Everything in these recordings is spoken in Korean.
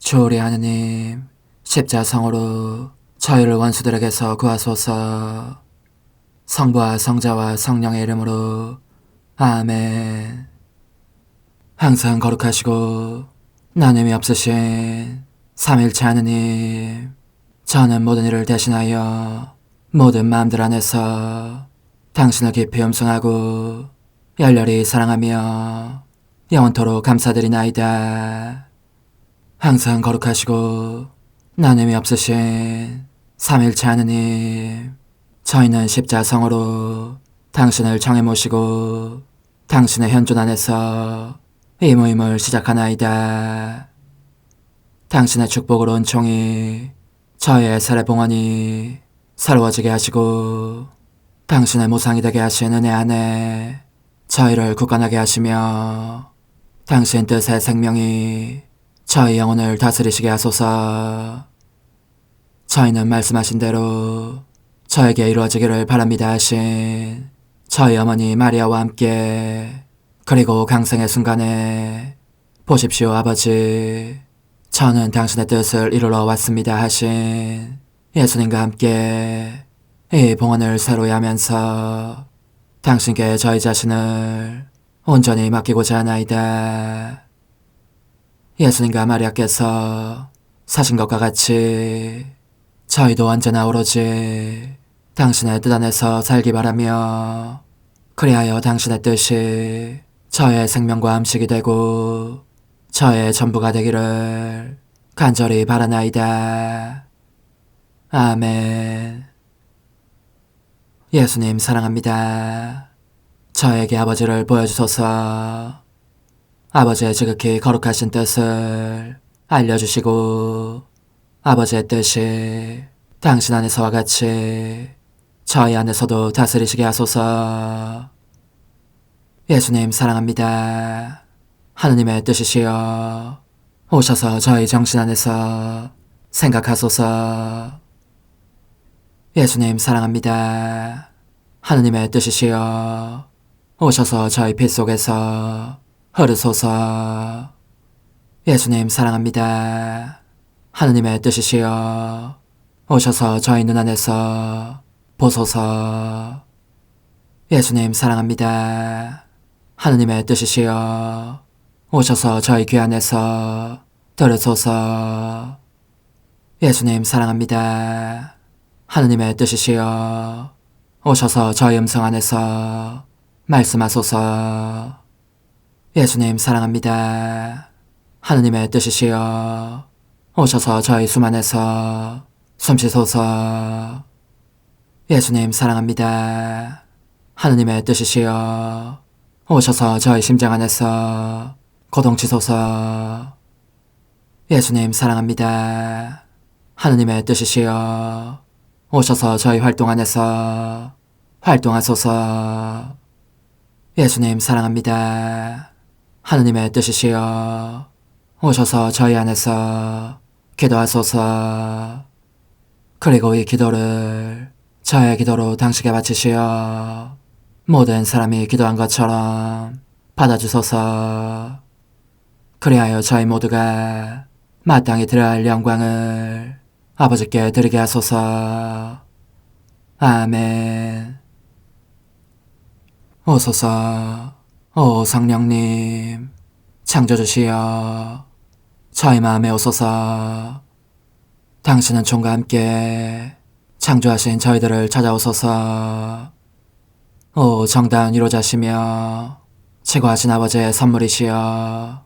주오리 하느님, 십자성으로 저희를 원수들에게서 구하소서. 성부와 성자와 성령의 이름으로 아멘. 항상 거룩하시고 나눔이 없으신 삼일체 하느님, 저는 모든 일을 대신하여 모든 마음들 안에서 당신을 깊이 음성하고 열렬히 사랑하며 영원토록 감사드리나이다. 항상 거룩하시고 나눔이 없으신 삼일체 하느님, 저희는 십자성으로 당신을 정해 모시고 당신의 현존 안에서 이 모임을 시작하나이다. 당신의 축복으로 은총이 저희의 세례봉헌이 새로워지게 하시고 당신의 모상이 되게 하신 은혜 안에 저희를 굳건하게 하시며 당신 뜻의 생명이 저희 영혼을 다스리시게 하소서. 저희는 말씀하신 대로 저에게 이루어지기를 바랍니다 하신 저희 어머니 마리아와 함께, 그리고 강생의 순간에 보십시오 아버지, 저는 당신의 뜻을 이루러 왔습니다 하신 예수님과 함께 이 봉헌을 새로이 하면서 당신께 저희 자신을 온전히 맡기고자 하나이다. 예수님과 마리아께서 사신 것과 같이 저희도 언제나 오로지 당신의 뜻 안에서 살기 바라며, 그리하여 당신의 뜻이 저의 생명과 음식이 되고 저의 전부가 되기를 간절히 바라나이다. 아멘. 예수님 사랑합니다. 저에게 아버지를 보여주소서. 아버지의 지극히 거룩하신 뜻을 알려주시고 아버지의 뜻이 당신 안에서와 같이 저희 안에서도 다스리시게 하소서. 예수님 사랑합니다. 하느님의 뜻이시여 오셔서 저희 정신 안에서 생각하소서. 예수님 사랑합니다. 하느님의 뜻이시여 오셔서 저희 피 속에서 흐르소서. 예수님 사랑합니다. 하느님의 뜻이시여 오셔서 저희 눈 안에서 보소서. 예수님 사랑합니다. 하느님의 뜻이시여 오셔서 저희 귀 안에서 들으소서. 예수님 사랑합니다. 하느님의 뜻이시여 오셔서 저희 음성 안에서 말씀하소서. 예수님 사랑합니다. 하느님의 뜻이시여 오셔서 저희 숨 안에서 숨쉬소서. 예수님 사랑합니다. 하느님의 뜻이시여 오셔서 저희 심장 안에서 고동치소서. 예수님 사랑합니다. 하느님의 뜻이시여 오셔서 저희 활동 안에서 활동하소서. 예수님 사랑합니다. 하느님의 뜻이시여 오셔서 저희 안에서 기도하소서. 그리고 이 기도를 저의 기도로 당신께 바치시어 모든 사람이 기도한 것처럼 받아주소서. 그리하여 저희 모두가 마땅히 드려야 할 영광을 아버지께 드리게 하소서. 아멘. 오소서. 오 성령님 창조주시여 저희 마음에 오소서. 당신은 총과 함께 창조하신 저희들을 찾아오소서. 오 정다운 위로자시며 최고하신 아버지의 선물이시여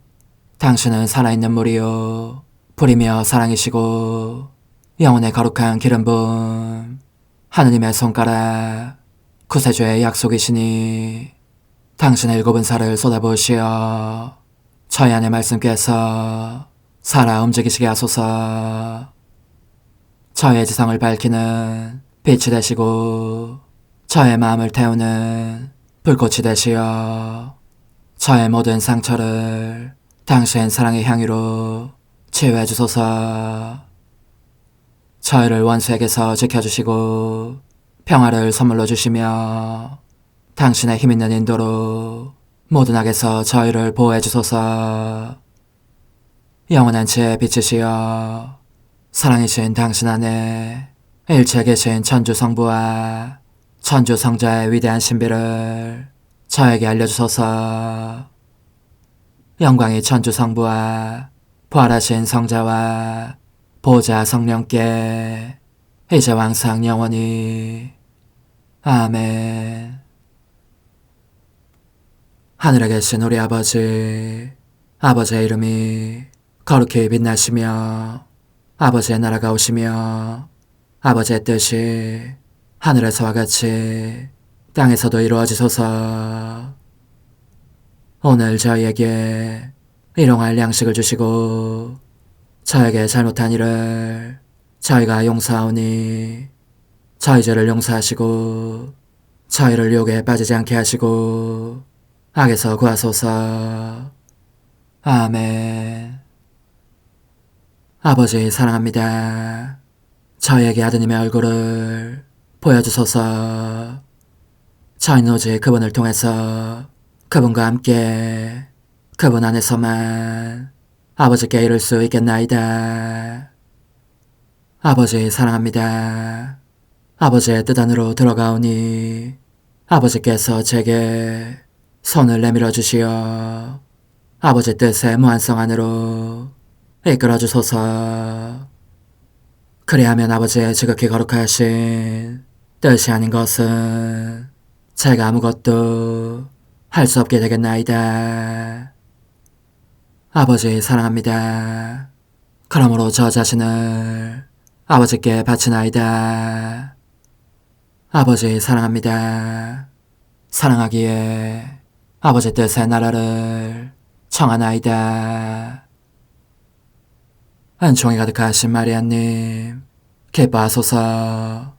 당신은 살아있는 물이요 불이며 사랑이시고 영혼의 거룩한 기름 부음 하느님의 손가락 구세주의 약속이시니 당신의 일곱은 살을 쏟아부으시어 저희 안의 말씀께서 살아 움직이시게 하소서. 저의 지성을 밝히는 빛이 되시고 저의 마음을 태우는 불꽃이 되시어 저의 모든 상처를 당신 사랑의 향유로 치유해 주소서. 저희를 원수에게서 지켜주시고 평화를 선물로 주시며 당신의 힘있는 인도로 모든 악에서 저희를 보호해 주소서. 영원한 제 빛이시여 사랑이신 당신 안에 일체 계신 천주 성부와 천주 성자의 위대한 신비를 저에게 알려주소서. 영광이 천주 성부와 부활하신 성자와 보좌 성령께 이제와 항상 영원히 아멘. 하늘에 계신 우리 아버지, 아버지의 이름이 거룩히 빛나시며 아버지의 나라가 오시며 아버지의 뜻이 하늘에서와 같이 땅에서도 이루어지소서. 오늘 저희에게 일용할 양식을 주시고 저에게 잘못한 일을 저희가 용서하오니 저희 죄를 용서하시고 저희를 유혹에 빠지지 않게 하시고 악에서 구하소서. 아멘. 아버지 사랑합니다. 저희에게 아드님의 얼굴을 보여주소서. 저희는 오직 그분을 통해서 그분과 함께 그분 안에서만 아버지께 이룰 수 있겠나이다. 아버지 사랑합니다. 아버지의 뜻 안으로 들어가오니 아버지께서 제게 손을 내밀어 주시어 아버지 뜻의 무한성 안으로 이끌어 주소서. 그리하면 아버지의 지극히 거룩하신 뜻이 아닌 것은 제가 아무것도 할 수 없게 되겠나이다. 아버지 사랑합니다. 그러므로 저 자신을 아버지께 바치나이다. 아버지 사랑합니다. 사랑하기에 아버지 뜻의 나라를 청하나이다. 은총이 가득하신 마리아님, 기뻐하소서.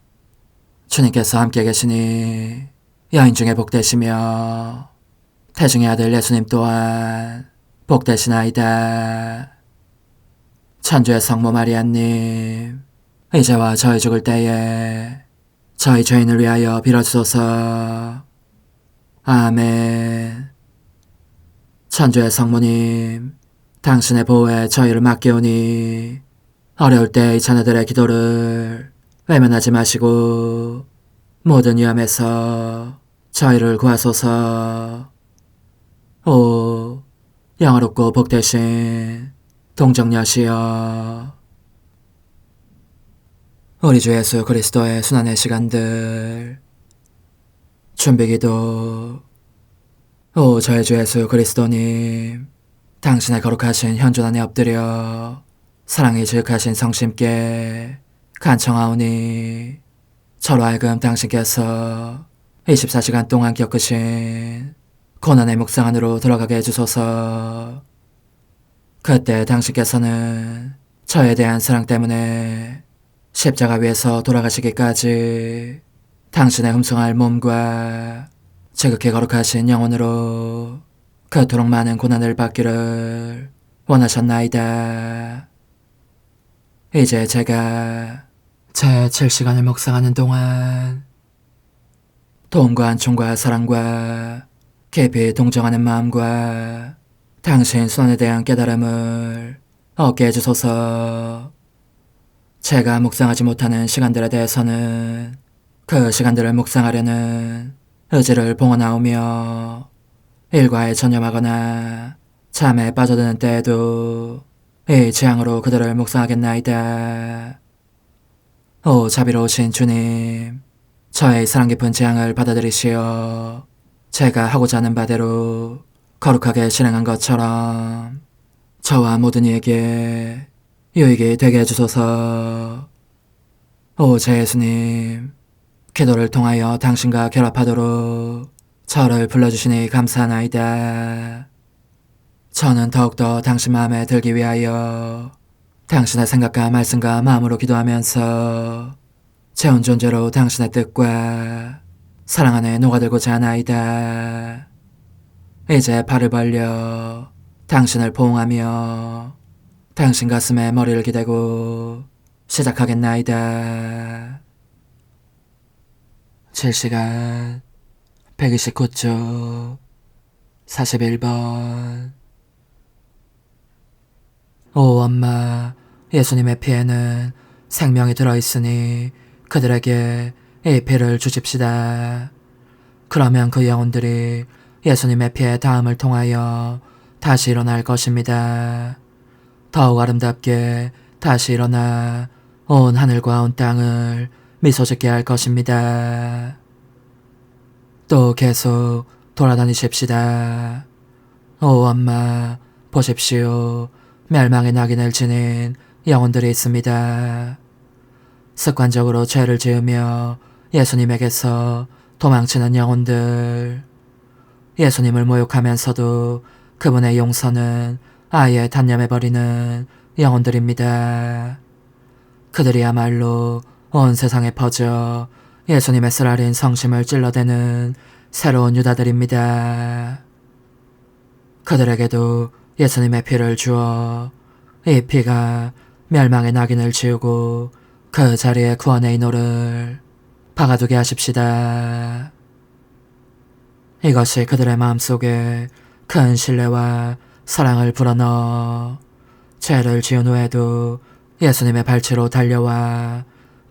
주님께서 함께 계시니 여인 중에 복되시며 태중의 아들 예수님 또한 복되시나이다. 천주의 성모 마리아님, 이제와 저희 죽을 때에 저희 죄인을 위하여 빌어주소서. 아멘. 천주의 성모님, 당신의 보호에 저희를 맡기오니 어려울 때 이 자녀들의 기도를 외면하지 마시고 모든 위험에서 저희를 구하소서. 오, 영화롭고 복되신 동정녀시여, 우리 주 예수 그리스도의 순환의 시간들 준비기도. 오 저희 주 예수 그리스도님, 당신의 거룩하신 현존 안에 엎드려 사랑이 지극하신 성심께 간청하오니 저로 하여금 당신께서 24시간 동안 겪으신 고난의 묵상 안으로 들어가게 해주소서. 그때 당신께서는 저에 대한 사랑 때문에 십자가 위에서 돌아가시기까지 당신의 흠숭할 몸과 지극히 거룩하신 영혼으로 그토록 많은 고난을 받기를 원하셨나이다. 이제 제가 제 7시간을 묵상하는 동안 도움과 안총과 사랑과 깊이 동정하는 마음과 당신 손에 대한 깨달음을 얻게 해주소서. 제가 묵상하지 못하는 시간들에 대해서는 그 시간들을 묵상하려는 의지를 봉헌하오며 일과에 전념하거나 잠에 빠져드는 때에도 이 재앙으로 그들을 묵상하겠나이다. 오 자비로우신 주님, 저의 사랑 깊은 재앙을 받아들이시어 제가 하고자 하는 바대로 거룩하게 실행한 것처럼 저와 모든 이에게 유익이 되게 해주소서. 오 제 예수님, 기도를 통하여 당신과 결합하도록 저를 불러주시니 감사하나이다. 저는 더욱더 당신 마음에 들기 위하여 당신의 생각과 말씀과 마음으로 기도하면서 제 온 존재로 당신의 뜻과 사랑 안에 녹아들고자 하나이다. 이제 발을 벌려 당신을 포옹하며 당신 가슴에 머리를 기대고 시작하겠나이다. 7시간 129쪽 41번. 오 엄마, 예수님의 피에는 생명이 들어있으니 그들에게 이 피를 주십시다. 그러면 그 영혼들이 예수님의 피의 닿음을 통하여 다시 일어날 것입니다. 더욱 아름답게 다시 일어나 온 하늘과 온 땅을 미소짓게 할 것입니다. 또 계속 돌아다니십시다. 오 엄마, 보십시오. 멸망의 낙인을 지닌 영혼들이 있습니다. 습관적으로 죄를 지으며 예수님에게서 도망치는 영혼들. 예수님을 모욕하면서도 그분의 용서는 아예 단념해버리는 영혼들입니다. 그들이야말로 온 세상에 퍼져 예수님의 쓰라린 성심을 찔러대는 새로운 유다들입니다. 그들에게도 예수님의 피를 주어 이 피가 멸망의 낙인을 지우고 그 자리에 구원의 인호를 박아두게 하십시다. 이것이 그들의 마음속에 큰 신뢰와 사랑을 불어넣어 죄를 지은 후에도 예수님의 발치로 달려와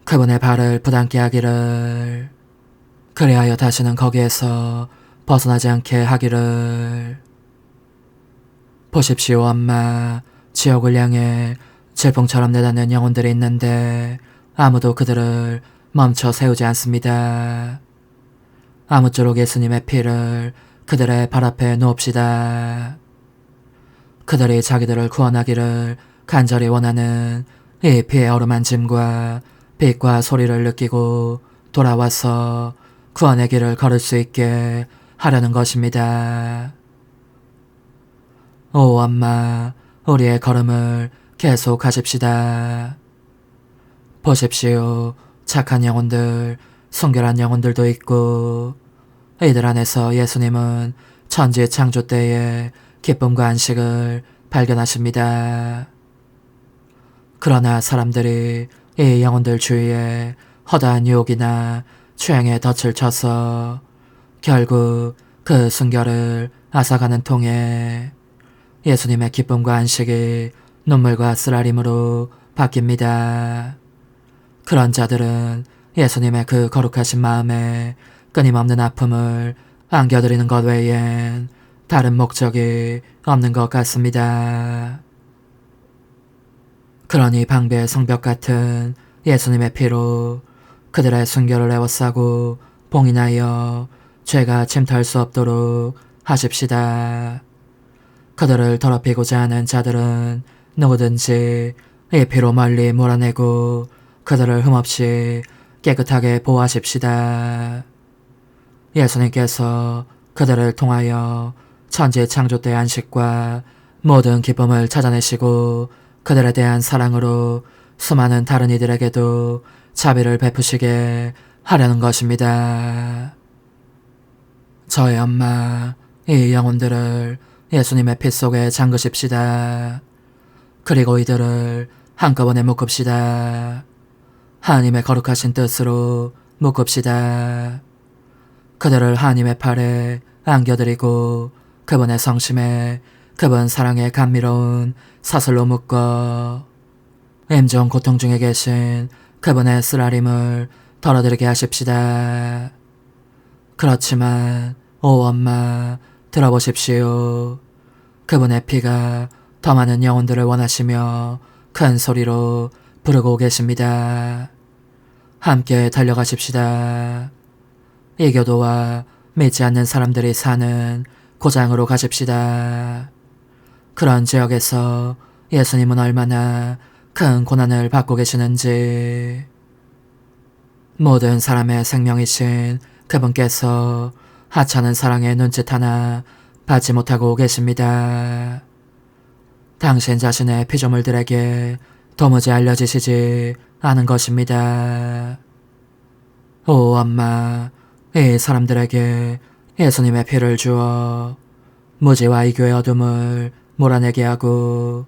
그분의 발을 부담게 하기를, 그리하여 다시는 거기에서 벗어나지 않게 하기를. 보십시오 엄마, 지옥을 향해 질풍처럼 내닫는 영혼들이 있는데 아무도 그들을 멈춰 세우지 않습니다. 아무쪼록 예수님의 피를 그들의 발 앞에 놓읍시다. 그들이 자기들을 구원하기를 간절히 원하는 이 피의 어루만짐과 빛과 소리를 느끼고 돌아와서 구원의 길을 걸을 수 있게 하려는 것입니다. 오 엄마, 우리의 걸음을 계속 하십시다. 보십시오. 착한 영혼들, 순결한 영혼들도 있고 이들 안에서 예수님은 천지 창조 때의 기쁨과 안식을 발견하십니다. 그러나 사람들이 이 영혼들 주위에 허다한 유혹이나 취향의 덫을 쳐서 결국 그 순결을 앗아가는 통에 예수님의 기쁨과 안식이 눈물과 쓰라림으로 바뀝니다. 그런 자들은 예수님의 그 거룩하신 마음에 끊임없는 아픔을 안겨드리는 것 외엔 다른 목적이 없는 것 같습니다. 그러니 방배의 성벽 같은 예수님의 피로 그들의 순결을 에워싸고 봉인하여 죄가 침투할 수 없도록 하십시다. 그들을 더럽히고자 하는 자들은 누구든지 이 피로 멀리 몰아내고 그들을 흠없이 깨끗하게 보호하십시다. 예수님께서 그들을 통하여 천지 창조 때의 안식과 모든 기쁨을 찾아내시고 그들에 대한 사랑으로 수많은 다른 이들에게도 자비를 베푸시게 하려는 것입니다. 저의 엄마, 이 영혼들을 예수님의 피 속에 잠그십시다. 그리고 이들을 한꺼번에 묶읍시다. 하나님의 거룩하신 뜻으로 묶읍시다. 그들을 하나님의 팔에 안겨드리고 그분의 성심에 그분 사랑의 감미로운 사슬로 묶어 임종 고통 중에 계신 그분의 쓰라림을 덜어드리게 하십시다. 그렇지만 오 엄마, 들어보십시오. 그분의 피가 더 많은 영혼들을 원하시며 큰 소리로 부르고 계십니다. 함께 달려가십시다. 이 교도와 믿지 않는 사람들이 사는 고장으로 가십시다. 그런 지역에서 예수님은 얼마나 큰 고난을 받고 계시는지, 모든 사람의 생명이신 그분께서 하찮은 사랑의 눈짓 하나 받지 못하고 계십니다. 당신 자신의 피조물들에게 도무지 알려지시지 않은 것입니다. 오 엄마, 이 사람들에게 예수님의 피를 주어 무지와 이교의 어둠을 몰아내게 하고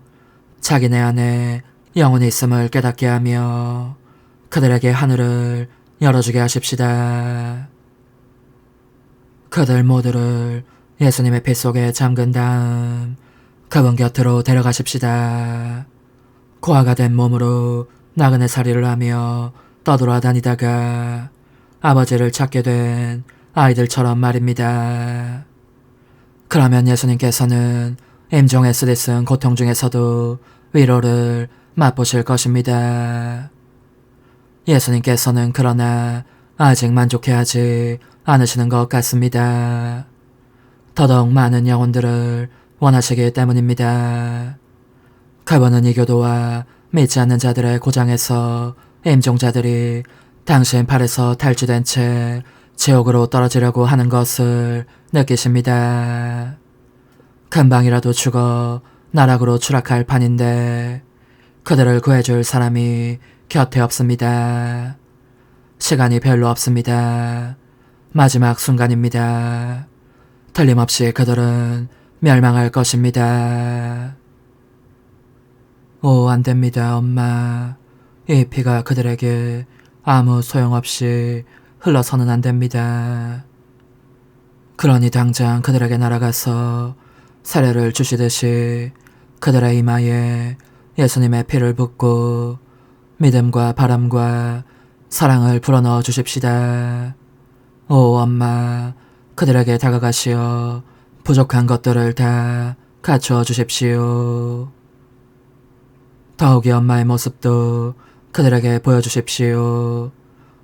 자기네 안에 영혼이 있음을 깨닫게 하며 그들에게 하늘을 열어주게 하십시다. 그들 모두를 예수님의 피 속에 잠근 다음 그분 곁으로 데려가십시다. 고아가 된 몸으로 나그네 살이를 하며 떠돌아다니다가 아버지를 찾게 된 아이들처럼 말입니다. 그러면 예수님께서는 임종에 쓰디쓴 고통 중에서도 위로를 맛보실 것입니다. 예수님께서는 그러나 아직 만족해하지 않으시는 것 같습니다. 더더욱 많은 영혼들을 원하시기 때문입니다. 그분은 이 교도와 믿지 않는 자들의 고장에서 임종자들이 당신 팔에서 탈취된 채 지옥으로 떨어지려고 하는 것을 느끼십니다. 금방이라도 죽어 나락으로 추락할 판인데 그들을 구해줄 사람이 곁에 없습니다. 시간이 별로 없습니다. 마지막 순간입니다. 틀림없이 그들은 멸망할 것입니다. 오, 안됩니다, 엄마. 이 피가 그들에게 아무 소용없이 흘러서는 안됩니다. 그러니 당장 그들에게 날아가서 사례를 주시듯이 그들의 이마에 예수님의 피를 붓고 믿음과 바람과 사랑을 불어넣어 주십시다. 오, 엄마, 그들에게 다가가시어 부족한 것들을 다 갖추어 주십시오. 더욱이 엄마의 모습도 그들에게 보여주십시오.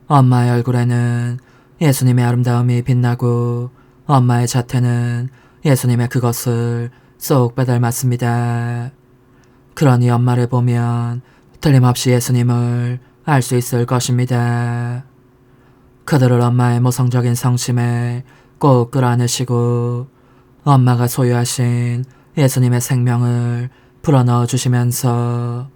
엄마의 얼굴에는 예수님의 아름다움이 빛나고 엄마의 자태는 예수님의 그것을 쏙 빼닮았습니다. 그러니 엄마를 보면 틀림없이 예수님을 알 수 있을 것입니다. 그들을 엄마의 모성적인 성심에 꼭 끌어안으시고 엄마가 소유하신 예수님의 생명을 불어넣어 주시면서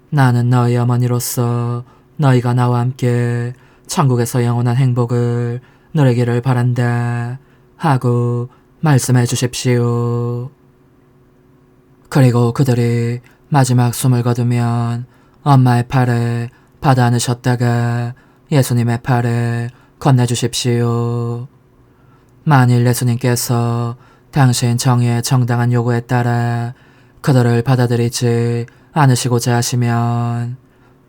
나는 너희 어머니로서 너희가 나와 함께 천국에서 영원한 행복을 누리기를 바란다 하고 말씀해 주십시오. 그리고 그들이 마지막 숨을 거두면 엄마의 팔에 받아 안으셨다가 예수님의 팔에 건네주십시오. 만일 예수님께서 당신 정의의 정당한 요구에 따라 그들을 받아들이지 않으시고자 하시면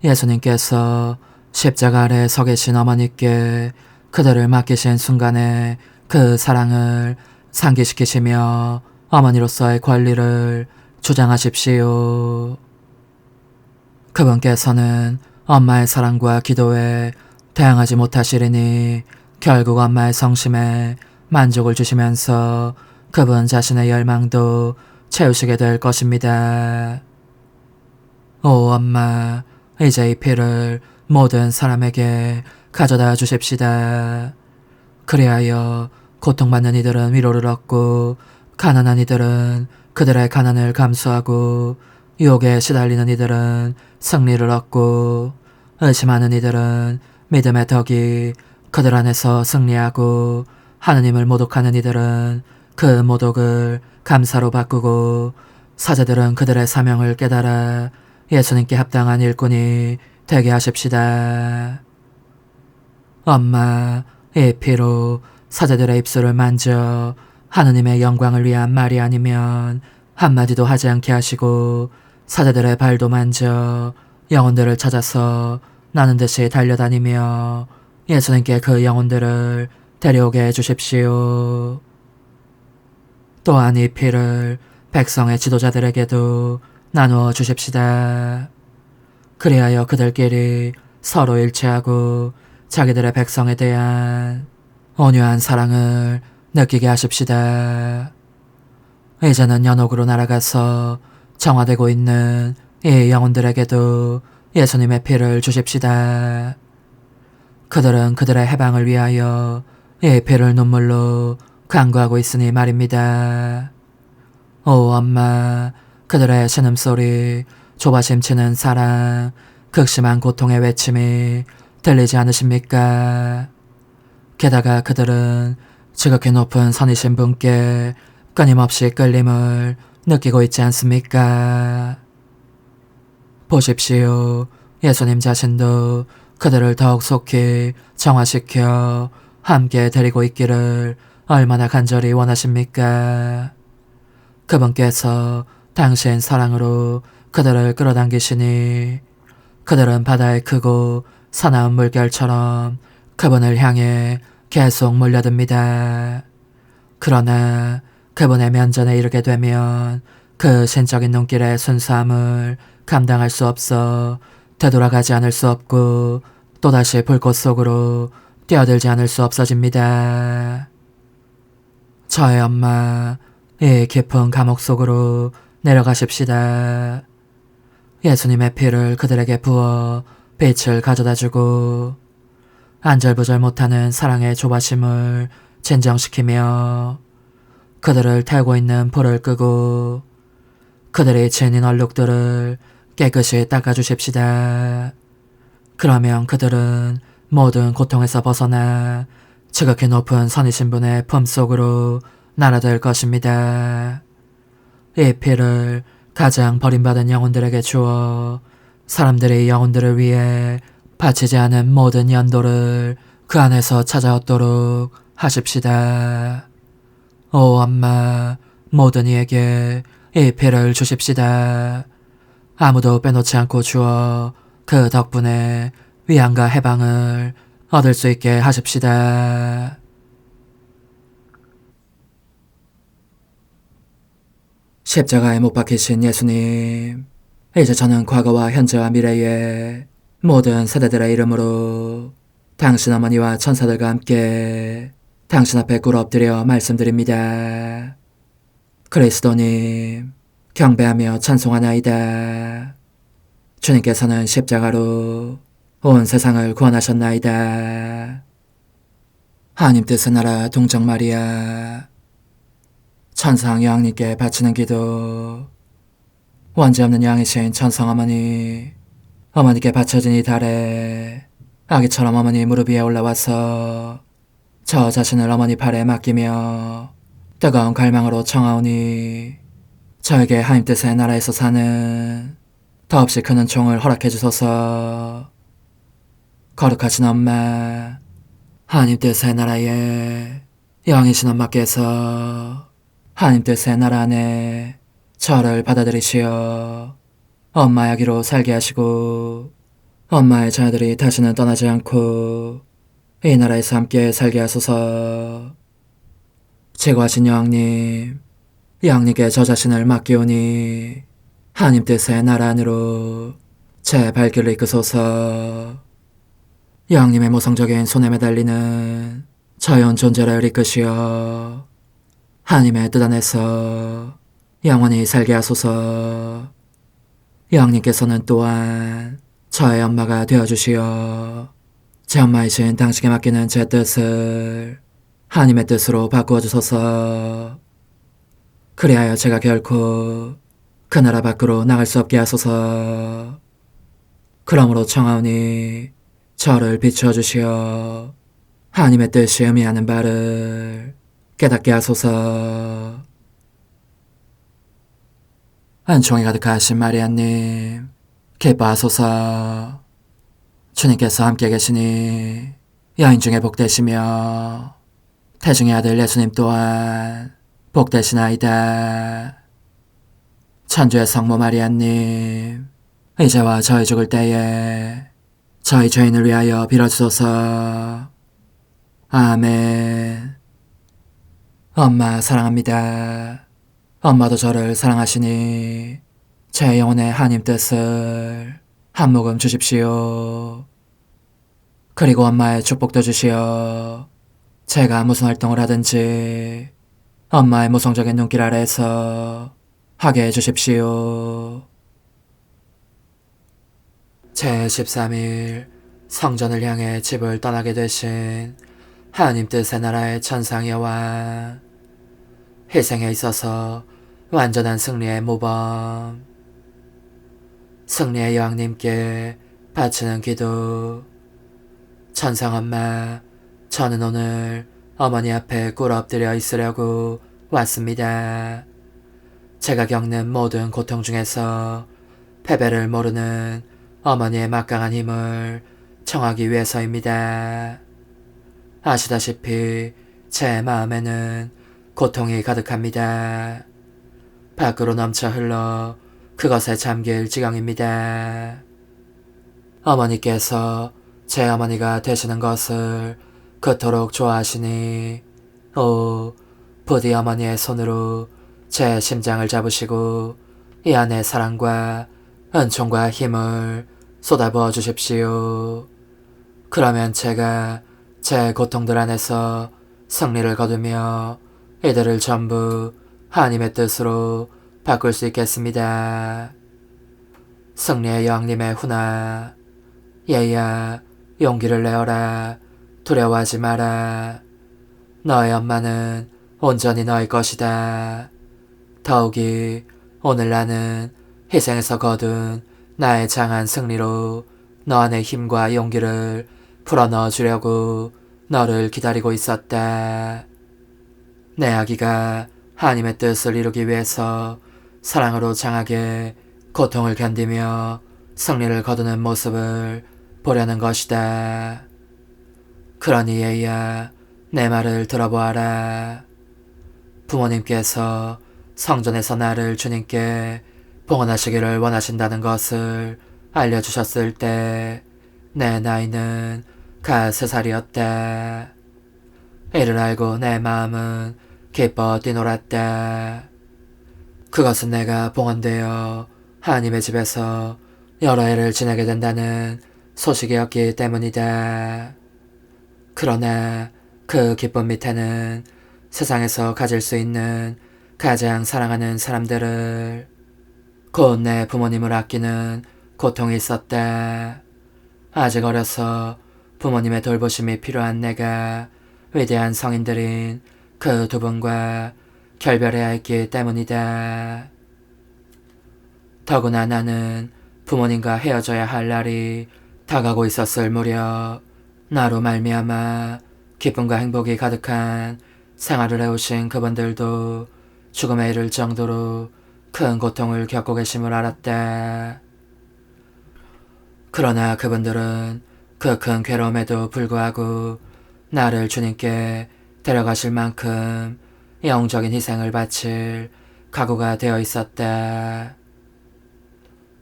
예수님께서 십자가 아래 서 계신 어머니께 그들을 맡기신 순간에 그 사랑을 상기시키시며 어머니로서의 권리를 주장하십시오. 그분께서는 엄마의 사랑과 기도에 대항하지 못하시리니 결국 엄마의 성심에 만족을 주시면서 그분 자신의 열망도 채우시게 될 것입니다. 오, 엄마, 이제 이 피를 모든 사람에게 가져다 주십시다. 그리하여 고통받는 이들은 위로를 얻고 가난한 이들은 그들의 가난을 감수하고 유혹에 시달리는 이들은 승리를 얻고 의심하는 이들은 믿음의 덕이 그들 안에서 승리하고 하느님을 모독하는 이들은 그 모독을 감사로 바꾸고 사제들은 그들의 사명을 깨달아 예수님께 합당한 일꾼이 되게 하십시다. 엄마, 이 피로 사제들의 입술을 만져 하느님의 영광을 위한 말이 아니면 한마디도 하지 않게 하시고 사제들의 발도 만져 영혼들을 찾아서 나는 듯이 달려다니며 예수님께 그 영혼들을 데려오게 해주십시오. 또한 이 피를 백성의 지도자들에게도 나누어 주십시다. 그리하여 그들끼리 서로 일치하고 자기들의 백성에 대한 온유한 사랑을 느끼게 하십시다. 이제는 연옥으로 날아가서 정화되고 있는 이 영혼들에게도 예수님의 피를 주십시다. 그들은 그들의 해방을 위하여 이 피를 눈물로 간구하고 있으니 말입니다. 오, 엄마, 그들의 신음소리, 조바심치는 사랑, 극심한 고통의 외침이 들리지 않으십니까? 게다가 그들은 지극히 높은 선이신 분께 끊임없이 끌림을 느끼고 있지 않습니까? 보십시오. 예수님 자신도 그들을 더욱 속히 정화시켜 함께 데리고 있기를 얼마나 간절히 원하십니까? 그분께서 당신 사랑으로 그들을 끌어당기시니 그들은 바다의 크고 사나운 물결처럼 그분을 향해 계속 몰려듭니다. 그러나 그분의 면전에 이르게 되면 그 신적인 눈길의 순수함을 감당할 수 없어 되돌아가지 않을 수 없고 또다시 불꽃 속으로 뛰어들지 않을 수 없어집니다. 저의 엄마, 이 깊은 감옥 속으로 내려가십시다. 예수님의 피를 그들에게 부어 빛을 가져다주고 안절부절 못하는 사랑의 조바심을 진정시키며 그들을 태우고 있는 불을 끄고 그들이 지닌 얼룩들을 깨끗이 닦아주십시다. 그러면 그들은 모든 고통에서 벗어나 지극히 높은 선이신 분의 품속으로 날아들 것입니다. 이 피를 가장 버림받은 영혼들에게 주어 사람들의 영혼들을 위해 바치지 않은 모든 연도를 그 안에서 찾아오도록 하십시다. 오 엄마, 모든 이에게 이 피를 주십시다. 아무도 빼놓지 않고 주어 그 덕분에 위안과 해방을 얻을 수 있게 하십시다. 십자가에 못 박히신 예수님, 이제 저는 과거와 현재와 미래의 모든 세대들의 이름으로 당신 어머니와 천사들과 함께 당신 앞에 꿇어 엎드려 말씀드립니다. 그리스도님, 경배하며 찬송하나이다. 주님께서는 십자가로 온 세상을 구원하셨나이다. 하나님 뜻의 나라 동정 마리아, 천상 여왕님께 바치는 기도. 원죄 없는 여왕이신 천상 어머니, 어머니께 바쳐진 이 달에 아기처럼 어머니 무릎 위에 올라와서 저 자신을 어머니 팔에 맡기며 뜨거운 갈망으로 청하오니 저에게 하나님 뜻의 나라에서 사는 더없이 큰 은총을 허락해 주소서. 거룩하신 엄마, 하나님 뜻의 나라에 여왕이신 엄마께서 하나님 뜻의 나라 안에 저를 받아들이시어 엄마 아기로 살게 하시고 엄마의 자녀들이 다시는 떠나지 않고 이 나라에서 함께 살게 하소서. 제거하신 여왕님, 여왕님께 저 자신을 맡기오니 하나님 뜻의 나라 안으로 제 발길을 이끄소서. 여왕님의 모성적인 손에 매달리는 자연 존재를 이끄시어 하나님의 뜻 안에서 영원히 살게 하소서. 여왕님께서는 또한 저의 엄마가 되어주시어 제 엄마이신 당신께 맡기는 제 뜻을 하나님의 뜻으로 바꾸어 주소서. 그리하여 제가 결코 그 나라 밖으로 나갈 수 없게 하소서. 그러므로 청하오니 저를 비추어 주시어 하나님의 뜻이 의미하는 바를 깨닫게 하소서. 은총이 가득하신 마리아님, 기뻐하소서. 주님께서 함께 계시니 여인 중에 복되시며 태중의 아들 예수님 또한 복되시나이다. 천주의 성모 마리아님, 이제와 저희 죽을 때에 저희 죄인을 위하여 빌어주소서. 아멘. 엄마 사랑합니다. 엄마도 저를 사랑하시니 제 영혼의 하나님 뜻을 한 모금 주십시오. 그리고 엄마의 축복도 주시어 제가 무슨 활동을 하든지 엄마의 모성적인 눈길 아래에서 하게 해주십시오. 제13일 성전을 향해 집을 떠나게 되신 하나님 뜻의 나라의 천상 여왕, 희생에 있어서 완전한 승리의 모범, 승리의 여왕님께 바치는 기도. 천상엄마, 저는 오늘 어머니 앞에 꿇어 엎드려 있으려고 왔습니다. 제가 겪는 모든 고통 중에서 패배를 모르는 어머니의 막강한 힘을 청하기 위해서입니다. 아시다시피 제 마음에는 고통이 가득합니다. 밖으로 넘쳐 흘러 그것에 잠길 지경입니다. 어머니께서 제 어머니가 되시는 것을 그토록 좋아하시니 부디 어머니의 손으로 제 심장을 잡으시고 이 안에 사랑과 은총과 힘을 쏟아부어 주십시오. 그러면 제가 제 고통들 안에서 승리를 거두며 이들을 전부 하나님의 뜻으로 바꿀 수 있겠습니다. 승리의 여왕님의 훈아, 얘야 용기를 내어라. 두려워하지 마라. 너의 엄마는 온전히 너의 것이다. 더욱이 오늘 나는 희생에서 거둔 나의 장한 승리로 너 안의 힘과 용기를 불어넣어 주려고 너를 기다리고 있었다. 내 아기가 하나님의 뜻을 이루기 위해서 사랑으로 장하게 고통을 견디며 승리를 거두는 모습을 보려는 것이다. 그러니 얘야, 내 말을 들어보아라. 부모님께서 성전에서 나를 주님께 봉헌하시기를 원하신다는 것을 알려주셨을 때 내 나이는 갓 3살이었다. 이를 알고 내 마음은 기뻐 뛰놀았다. 그것은 내가 봉헌되어 하나님의 집에서 여러 해를 지내게 된다는 소식이었기 때문이다. 그러나 그 기쁨 밑에는 세상에서 가질 수 있는 가장 사랑하는 사람들을, 곧 내 부모님을 아끼는 고통이 있었다. 아직 어려서 부모님의 돌보심이 필요한 내가 위대한 성인들인 그 두 분과 결별해야 했기 때문이다. 더구나 나는 부모님과 헤어져야 할 날이 다가오고 있었을 무렵 나로 말미암아 기쁨과 행복이 가득한 생활을 해오신 그분들도 죽음에 이를 정도로 큰 고통을 겪고 계심을 알았다. 그러나 그분들은 그 큰 괴로움에도 불구하고 나를 주님께 데려가실 만큼 영적인 희생을 바칠 각오가 되어 있었다.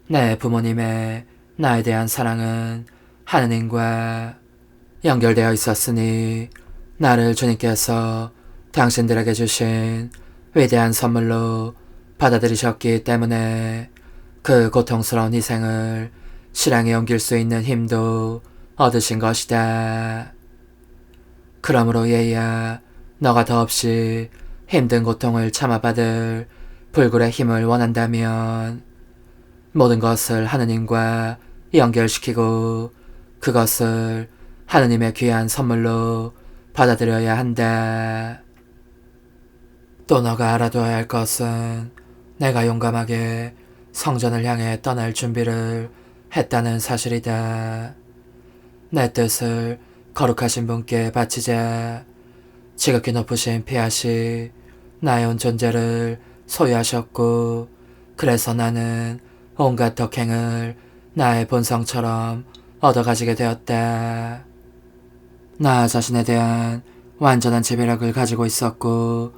내 부모님의 나에 대한 사랑은 하느님과 연결되어 있었으니 나를 주님께서 당신들에게 주신 위대한 선물로 받아들이셨기 때문에 그 고통스러운 희생을 신앙에 옮길 수 있는 힘도 얻으신 것이다. 그러므로 얘야, 너가 더없이 힘든 고통을 참아받을 불굴의 힘을 원한다면 모든 것을 하느님과 연결시키고 그것을 하느님의 귀한 선물로 받아들여야 한다. 또 너가 알아둬야 할 것은 내가 용감하게 성전을 향해 떠날 준비를 했다는 사실이다. 내 뜻을 거룩하신 분께 바치자 지극히 높으신 피하시 나의 온 존재를 소유하셨고 그래서 나는 온갖 덕행을 나의 본성처럼 얻어가지게 되었다. 나 자신에 대한 완전한 지배력을 가지고 있었고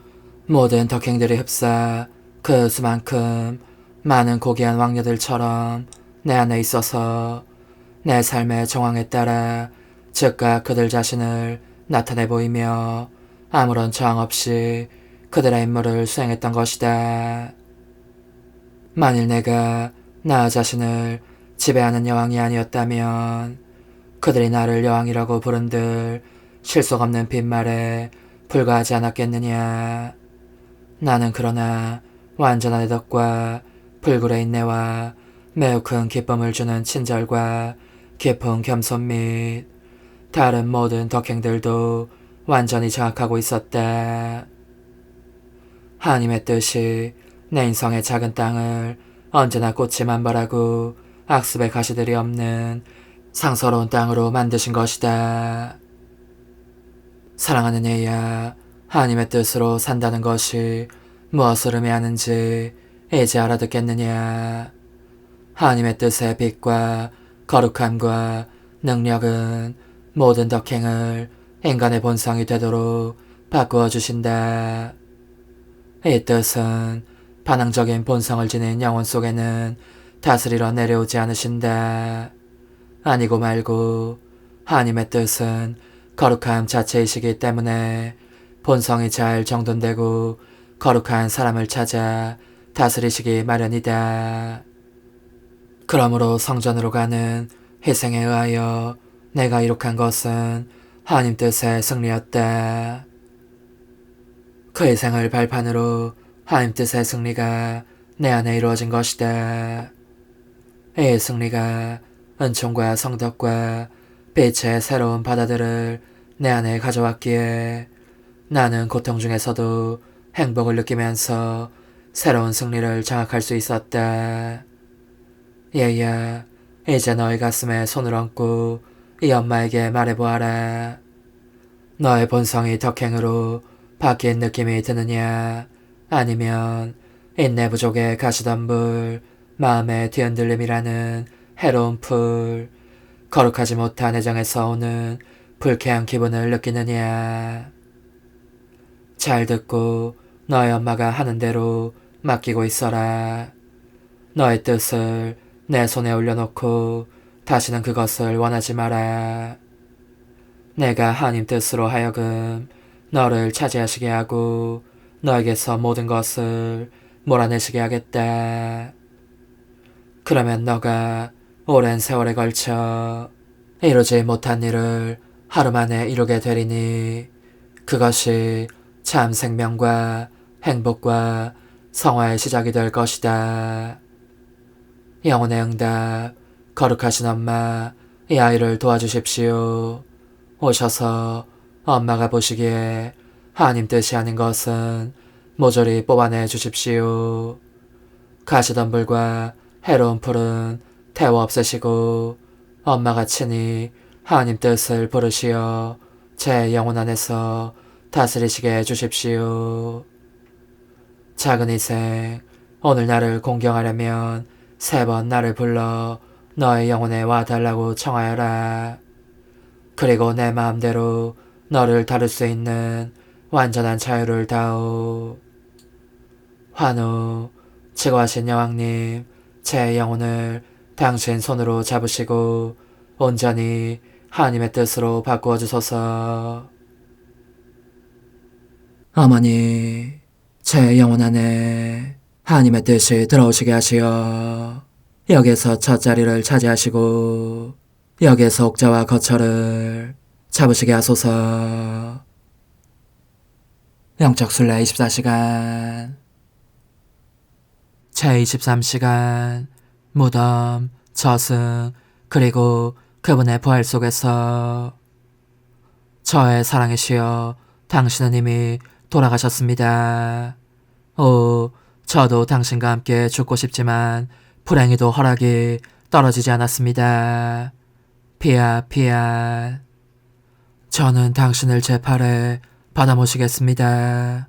모든 덕행들이 흡사 그 수만큼 많은 고귀한 왕녀들처럼 내 안에 있어서 내 삶의 정황에 따라 즉각 그들 자신을 나타내 보이며 아무런 저항 없이 그들의 임무를 수행했던 것이다. 만일 내가 나 자신을 지배하는 여왕이 아니었다면 그들이 나를 여왕이라고 부른들 실속 없는 빈말에 불과하지 않았겠느냐. 나는 그러나 완전한 애덕과 불굴의 인내와 매우 큰 기쁨을 주는 친절과 깊은 겸손 및 다른 모든 덕행들도 완전히 장악하고 있었다. 하나님의 뜻이 내 인성의 작은 땅을 언제나 꽃이 만발하고 악습의 가시들이 없는 상서로운 땅으로 만드신 것이다. 사랑하는 얘야, 하나님의 뜻으로 산다는 것이 무엇을 의미하는지 이제 알아듣겠느냐. 하나님의 뜻의 빛과 거룩함과 능력은 모든 덕행을 인간의 본성이 되도록 바꾸어 주신다. 이 뜻은 반항적인 본성을 지닌 영혼 속에는 다스리러 내려오지 않으신다. 아니고 말고 하나님의 뜻은 거룩함 자체이시기 때문에 본성이 잘 정돈되고 거룩한 사람을 찾아 다스리시기 마련이다. 그러므로 성전으로 가는 희생에 의하여 내가 이룩한 것은 하나님 뜻의 승리였다. 그 희생을 발판으로 하나님 뜻의 승리가 내 안에 이루어진 것이다. 이 승리가 은총과 성덕과 빛의 새로운 바다들을 내 안에 가져왔기에 나는 고통 중에서도 행복을 느끼면서 새로운 승리를 장악할 수 있었다. 얘야, 이제 너의 가슴에 손을 얹고 이 엄마에게 말해보아라. 너의 본성이 덕행으로 바뀐 느낌이 드느냐, 아니면 인내 부족의 가시덤불, 마음의 뒤흔들림이라는 해로운 풀, 거룩하지 못한 애정에서 오는 불쾌한 기분을 느끼느냐. 잘 듣고 너의 엄마가 하는 대로 맡기고 있어라. 너의 뜻을 내 손에 올려놓고 다시는 그것을 원하지 마라. 내가 하나님 뜻으로 하여금 너를 차지하시게 하고 너에게서 모든 것을 몰아내시게 하겠다. 그러면 너가 오랜 세월에 걸쳐 이루지 못한 일을 하루 만에 이루게 되리니 그것이 참 생명과 행복과 성화의 시작이 될 것이다. 영혼의 응답, 거룩하신 엄마, 이 아이를 도와주십시오. 오셔서 엄마가 보시기에 하나님 뜻이 아닌 것은 모조리 뽑아내 주십시오. 가시덤불과 해로운 풀은 태워 없애시고 엄마가 친히 하나님 뜻을 부르시어 제 영혼 안에서 다스리시게 해주십시오. 작은 희생, 오늘 나를 공경하려면 3번 나를 불러 너의 영혼에 와달라고 청하여라. 그리고 내 마음대로 너를 다룰 수 있는 완전한 자유를 다오. 환우, 지고하신 여왕님, 제 영혼을 당신 손으로 잡으시고 온전히 하나님의 뜻으로 바꾸어 주소서. 어머니, 제 영혼 안에 하나님의 뜻이 들어오시게 하시어 여기에서 첫 자리를 차지하시고 여기에서 옥자와 거처를 잡으시게 하소서. 영적 순례 24시간 제23시간 무덤, 저승, 그리고 그분의 부활 속에서 저의 사랑이시여 당신은 이미 돌아가셨습니다. 오, 저도 당신과 함께 죽고 싶지만 불행히도 허락이 떨어지지 않았습니다. 피아. 저는 당신을 제 팔에 받아 모시겠습니다.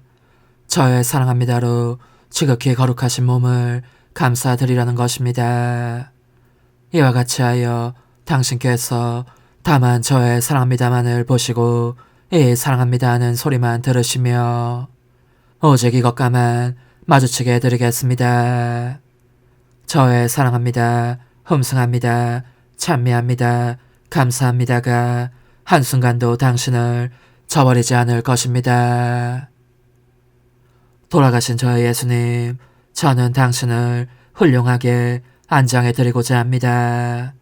저의 사랑합니다로 지극히 거룩하신 몸을 감사드리라는 것입니다. 이와 같이 하여 당신께서 다만 저의 사랑합니다만을 보시고 이 사랑합니다 하는 소리만 들으시며 오직 이것과만 마주치게 해드리겠습니다. 저의 사랑합니다, 흠숭합니다, 찬미합니다, 감사합니다가 한순간도 당신을 저버리지 않을 것입니다. 돌아가신 저의 예수님, 저는 당신을 훌륭하게 안장해드리고자 합니다.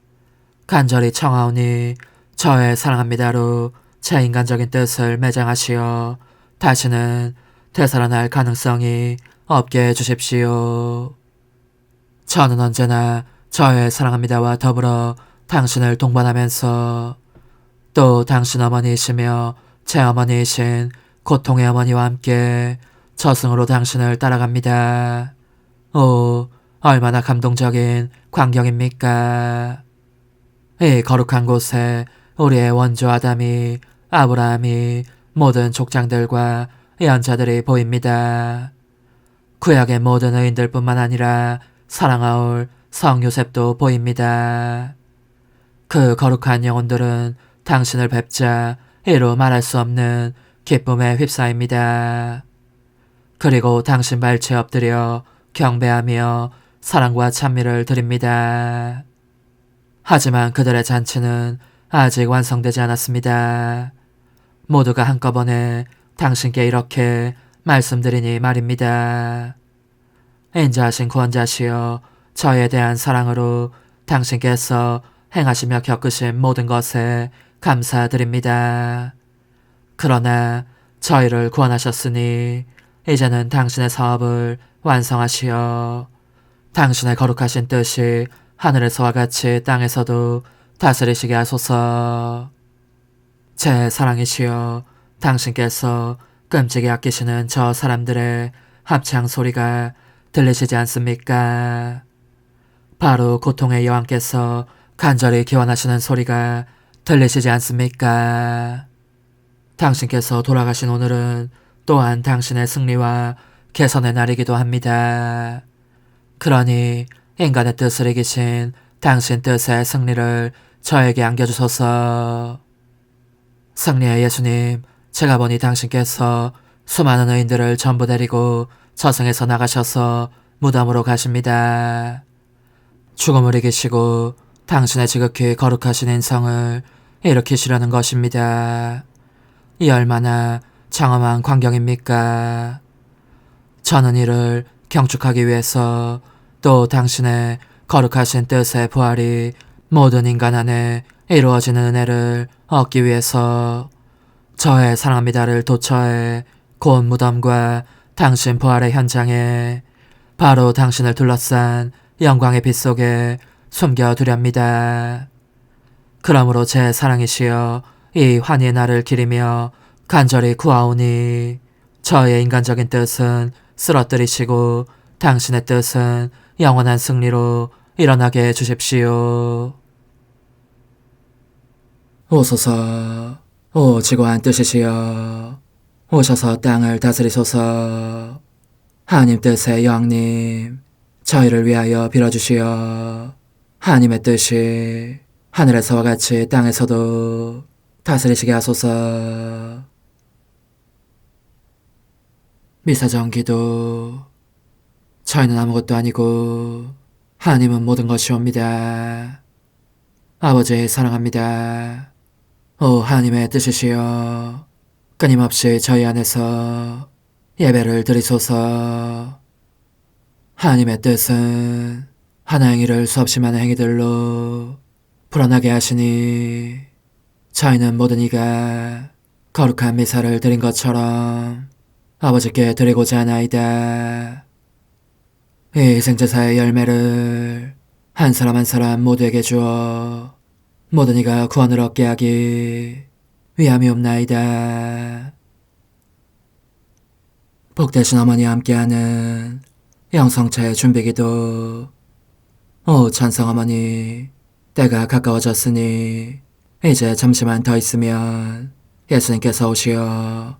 간절히 청하오니 저의 사랑합니다로 제 인간적인 뜻을 매장하시어 다시는 되살아날 가능성이 없게 해주십시오. 저는 언제나 저의 사랑합니다와 더불어 당신을 동반하면서 또 당신 어머니이시며 제 어머니이신 고통의 어머니와 함께 저승으로 당신을 따라갑니다. 오, 얼마나 감동적인 광경입니까? 이 거룩한 곳에 우리의 원조 아담이, 아브라함이, 모든 족장들과 예언자들이 보입니다. 구약의 모든 의인들뿐만 아니라 사랑하올 성 요셉도 보입니다. 그 거룩한 영혼들은 당신을 뵙자 이루 말할 수 없는 기쁨에 휩싸입니다. 그리고 당신 발치에 엎드려 경배하며 사랑과 찬미를 드립니다. 하지만 그들의 잔치는 아직 완성되지 않았습니다. 모두가 한꺼번에 당신께 이렇게 말씀드리니 말입니다. 인자하신 구원자시여, 저에 대한 사랑으로 당신께서 행하시며 겪으신 모든 것에 감사드립니다. 그러나 저희를 구원하셨으니 이제는 당신의 사업을 완성하시어 당신의 거룩하신 뜻이 하늘에서와 같이 땅에서도 다스리시게 하소서. 제 사랑이시여, 당신께서 끔찍이 아끼시는 저 사람들의 합창 소리가 들리시지 않습니까? 바로 고통의 여왕께서 간절히 기원하시는 소리가 들리시지 않습니까? 당신께서 돌아가신 오늘은 또한 당신의 승리와 개선의 날이기도 합니다. 그러니 인간의 뜻을 이기신 당신 뜻의 승리를 저에게 안겨주소서. 승리의 예수님, 제가 보니 당신께서 수많은 의인들을 전부 데리고 저승에서 나가셔서 무덤으로 가십니다. 죽음을 이기시고 당신의 지극히 거룩하신 인성을 일으키시려는 것입니다. 이 얼마나 장엄한 광경입니까? 저는 이를 경축하기 위해서, 또 당신의 거룩하신 뜻의 부활이 모든 인간 안에 이루어지는 은혜를 얻기 위해서 저의 사랑합니다를 도처에 곧 무덤과 당신 부활의 현장에 바로 당신을 둘러싼 영광의 빛 속에 숨겨두렵니다. 그러므로 제 사랑이시여, 이 환희의 날을 기리며 간절히 구하오니 저의 인간적인 뜻은 쓰러뜨리시고 당신의 뜻은 영원한 승리로 일어나게 해주십시오. 오소서, 오 지고한 뜻이시여, 오셔서 땅을 다스리소서. 하나님 뜻의 여왕님, 저희를 위하여 빌어주시어 하나님의 뜻이 하늘에서와 같이 땅에서도 다스리시게 하소서. 미사정 기도. 저희는 아무것도 아니고 하나님은 모든 것이옵니다. 아버지 사랑합니다. 오 하나님의 뜻이시여, 끊임없이 저희 안에서 예배를 드리소서. 하나님의 뜻은 하나 행위를 수없이 많은 행위들로 불어나게 하시니 저희는 모든 이가 거룩한 미사를 드린 것처럼 아버지께 드리고자 하나이다. 이 희생제사의 열매를 한 사람 한 사람 모두에게 주어 모든 이가 구원을 얻게 하기 위함이옵나이다. 복되신 어머니와 함께하는 영성차의 준비기도. 오 찬성 어머니, 때가 가까워졌으니 이제 잠시만 더 있으면 예수님께서 오시어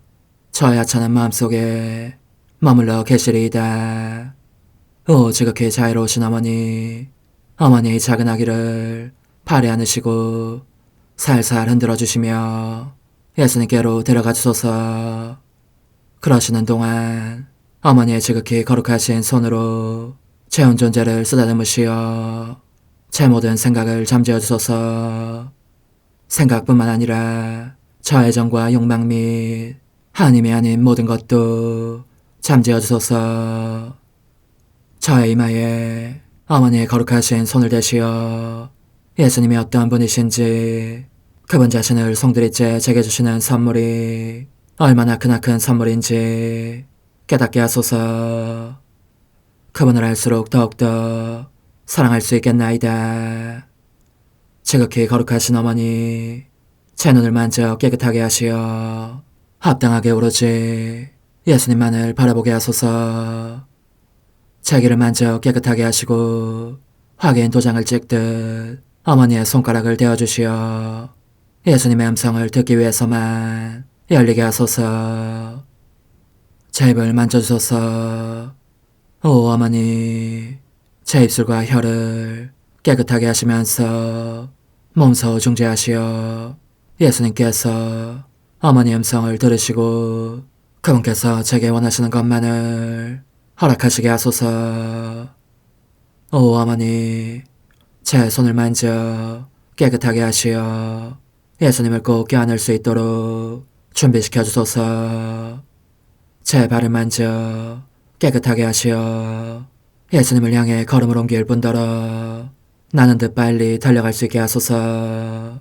저의 하찮은 마음속에 머물러 계시리이다. 오 지극히 자유로우신 어머니, 어머니의 작은 아기를 팔에 안으시고 살살 흔들어 주시며 예수님께로 데려가 주소서. 그러시는 동안 어머니의 지극히 거룩하신 손으로 제 온 존재를 쓰다듬으시어 제 모든 생각을 잠재워 주소서. 생각뿐만 아니라 저 애정과 욕망 및 하나님이 아닌 모든 것도 잠재워 주소서. 저의 이마에 어머니의 거룩하신 손을 대시어 예수님이 어떤 분이신지, 그분 자신을 송두리째 제게 주시는 선물이 얼마나 크나큰 선물인지 깨닫게 하소서. 그분을 알수록 더욱더 사랑할 수 있겠나이다. 지극히 거룩하신 어머니, 제 눈을 만져 깨끗하게 하시어 합당하게 오로지 예수님만을 바라보게 하소서. 제 귀를 만져 깨끗하게 하시고 확인 도장을 찍듯 어머니의 손가락을 대어주시어 예수님의 음성을 듣기 위해서만 열리게 하소서. 제 입을 만져주소서. 오 어머니, 제 입술과 혀를 깨끗하게 하시면서 몸소 중재하시어 예수님께서 어머니의 음성을 들으시고 그분께서 제게 원하시는 것만을 허락하시게 하소서. 오 어머니, 제 손을 만져 깨끗하게 하시어 예수님을 꼭 껴안을 수 있도록 준비시켜 주소서. 제 발을 만져 깨끗하게 하시어 예수님을 향해 걸음을 옮길 뿐더러 나는 듯 빨리 달려갈 수 있게 하소서.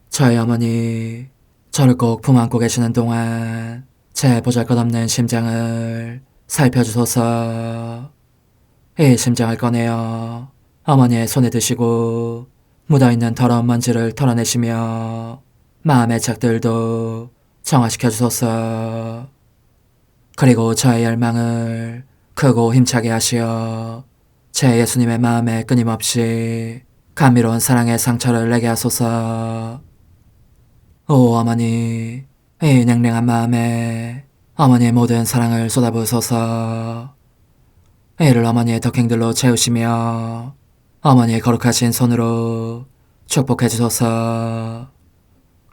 저희 어머니, 저를 꼭 품안고 계시는 동안 제 보잘것없는 심장을 살펴주소서. 이 심장을 꺼내어 어머니의 손에 드시고 묻어있는 더러운 먼지를 털어내시며 마음의 착들도 정화시켜 주소서. 그리고 저의 열망을 크고 힘차게 하시어 제 예수님의 마음에 끊임없이 감미로운 사랑의 상처를 내게 하소서. 오 어머니, 이 냉랭한 마음에 어머니의 모든 사랑을 쏟아부으소서. 이를 어머니의 덕행들로 채우시며 어머니의 거룩하신 손으로 축복해 주소서.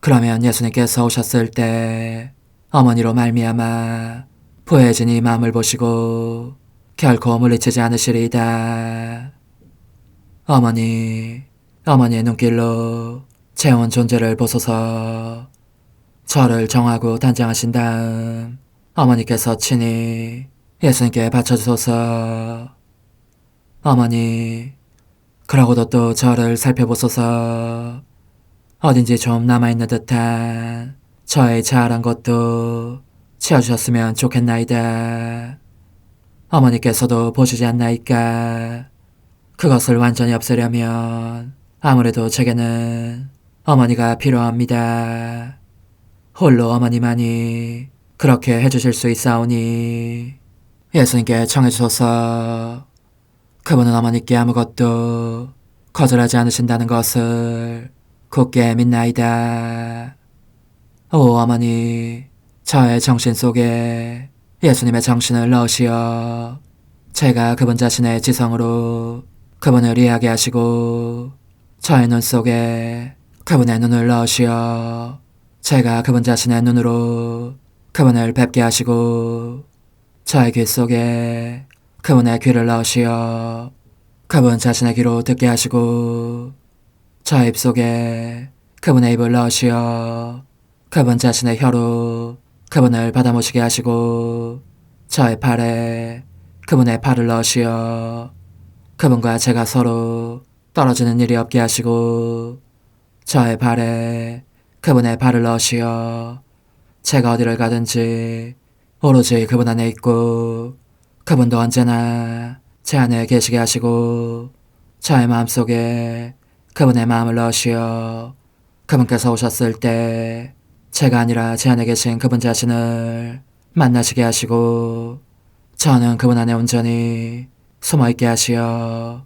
그러면 예수님께서 오셨을 때 어머니로 말미암아 부해진 이 마음을 보시고 결코 물리치지 않으시리이다. 어머니, 어머니의 눈길로 제 온 존재를 보소서. 저를 정하고 단장하신 다음 어머니께서 친히 예수님께 바쳐주소서. 어머니, 그러고도 또 저를 살펴보소서. 어딘지 좀 남아있는 듯한 저의 자아란 것도 채워주셨으면 좋겠나이다. 어머니께서도 보시지 않나이까? 그것을 완전히 없애려면 아무래도 제게는 어머니가 필요합니다. 홀로 어머니만이 그렇게 해주실 수 있사오니 예수님께 청해주소서. 그분은 어머니께 아무것도 거절하지 않으신다는 것을 굳게 믿나이다. 오 어머니, 저의 정신 속에 예수님의 정신을 넣으시어 제가 그분 자신의 지성으로 그분을 이해하게 하시고 저의 눈 속에 그분의 눈을 넣으시어 제가 그분 자신의 눈으로 그분을 뵙게 하시고 저의 귀 속에 그분의 귀를 넣으시어 그분 자신의 귀로 듣게 하시고 저의 입 속에 그분의 입을 넣으시어 그분 자신의 혀로 그분을 받아모시게 하시고 저의 팔에 그분의 팔을 넣으시어 그분과 제가 서로 떨어지는 일이 없게 하시고 저의 발에 그분의 발을 넣으시어 제가 어디를 가든지 오로지 그분 안에 있고 그분도 언제나 제 안에 계시게 하시고 저의 마음속에 그분의 마음을 넣으시어 그분께서 오셨을 때 제가 아니라 제 안에 계신 그분 자신을 만나시게 하시고 저는 그분 안에 온전히 숨어있게 하시어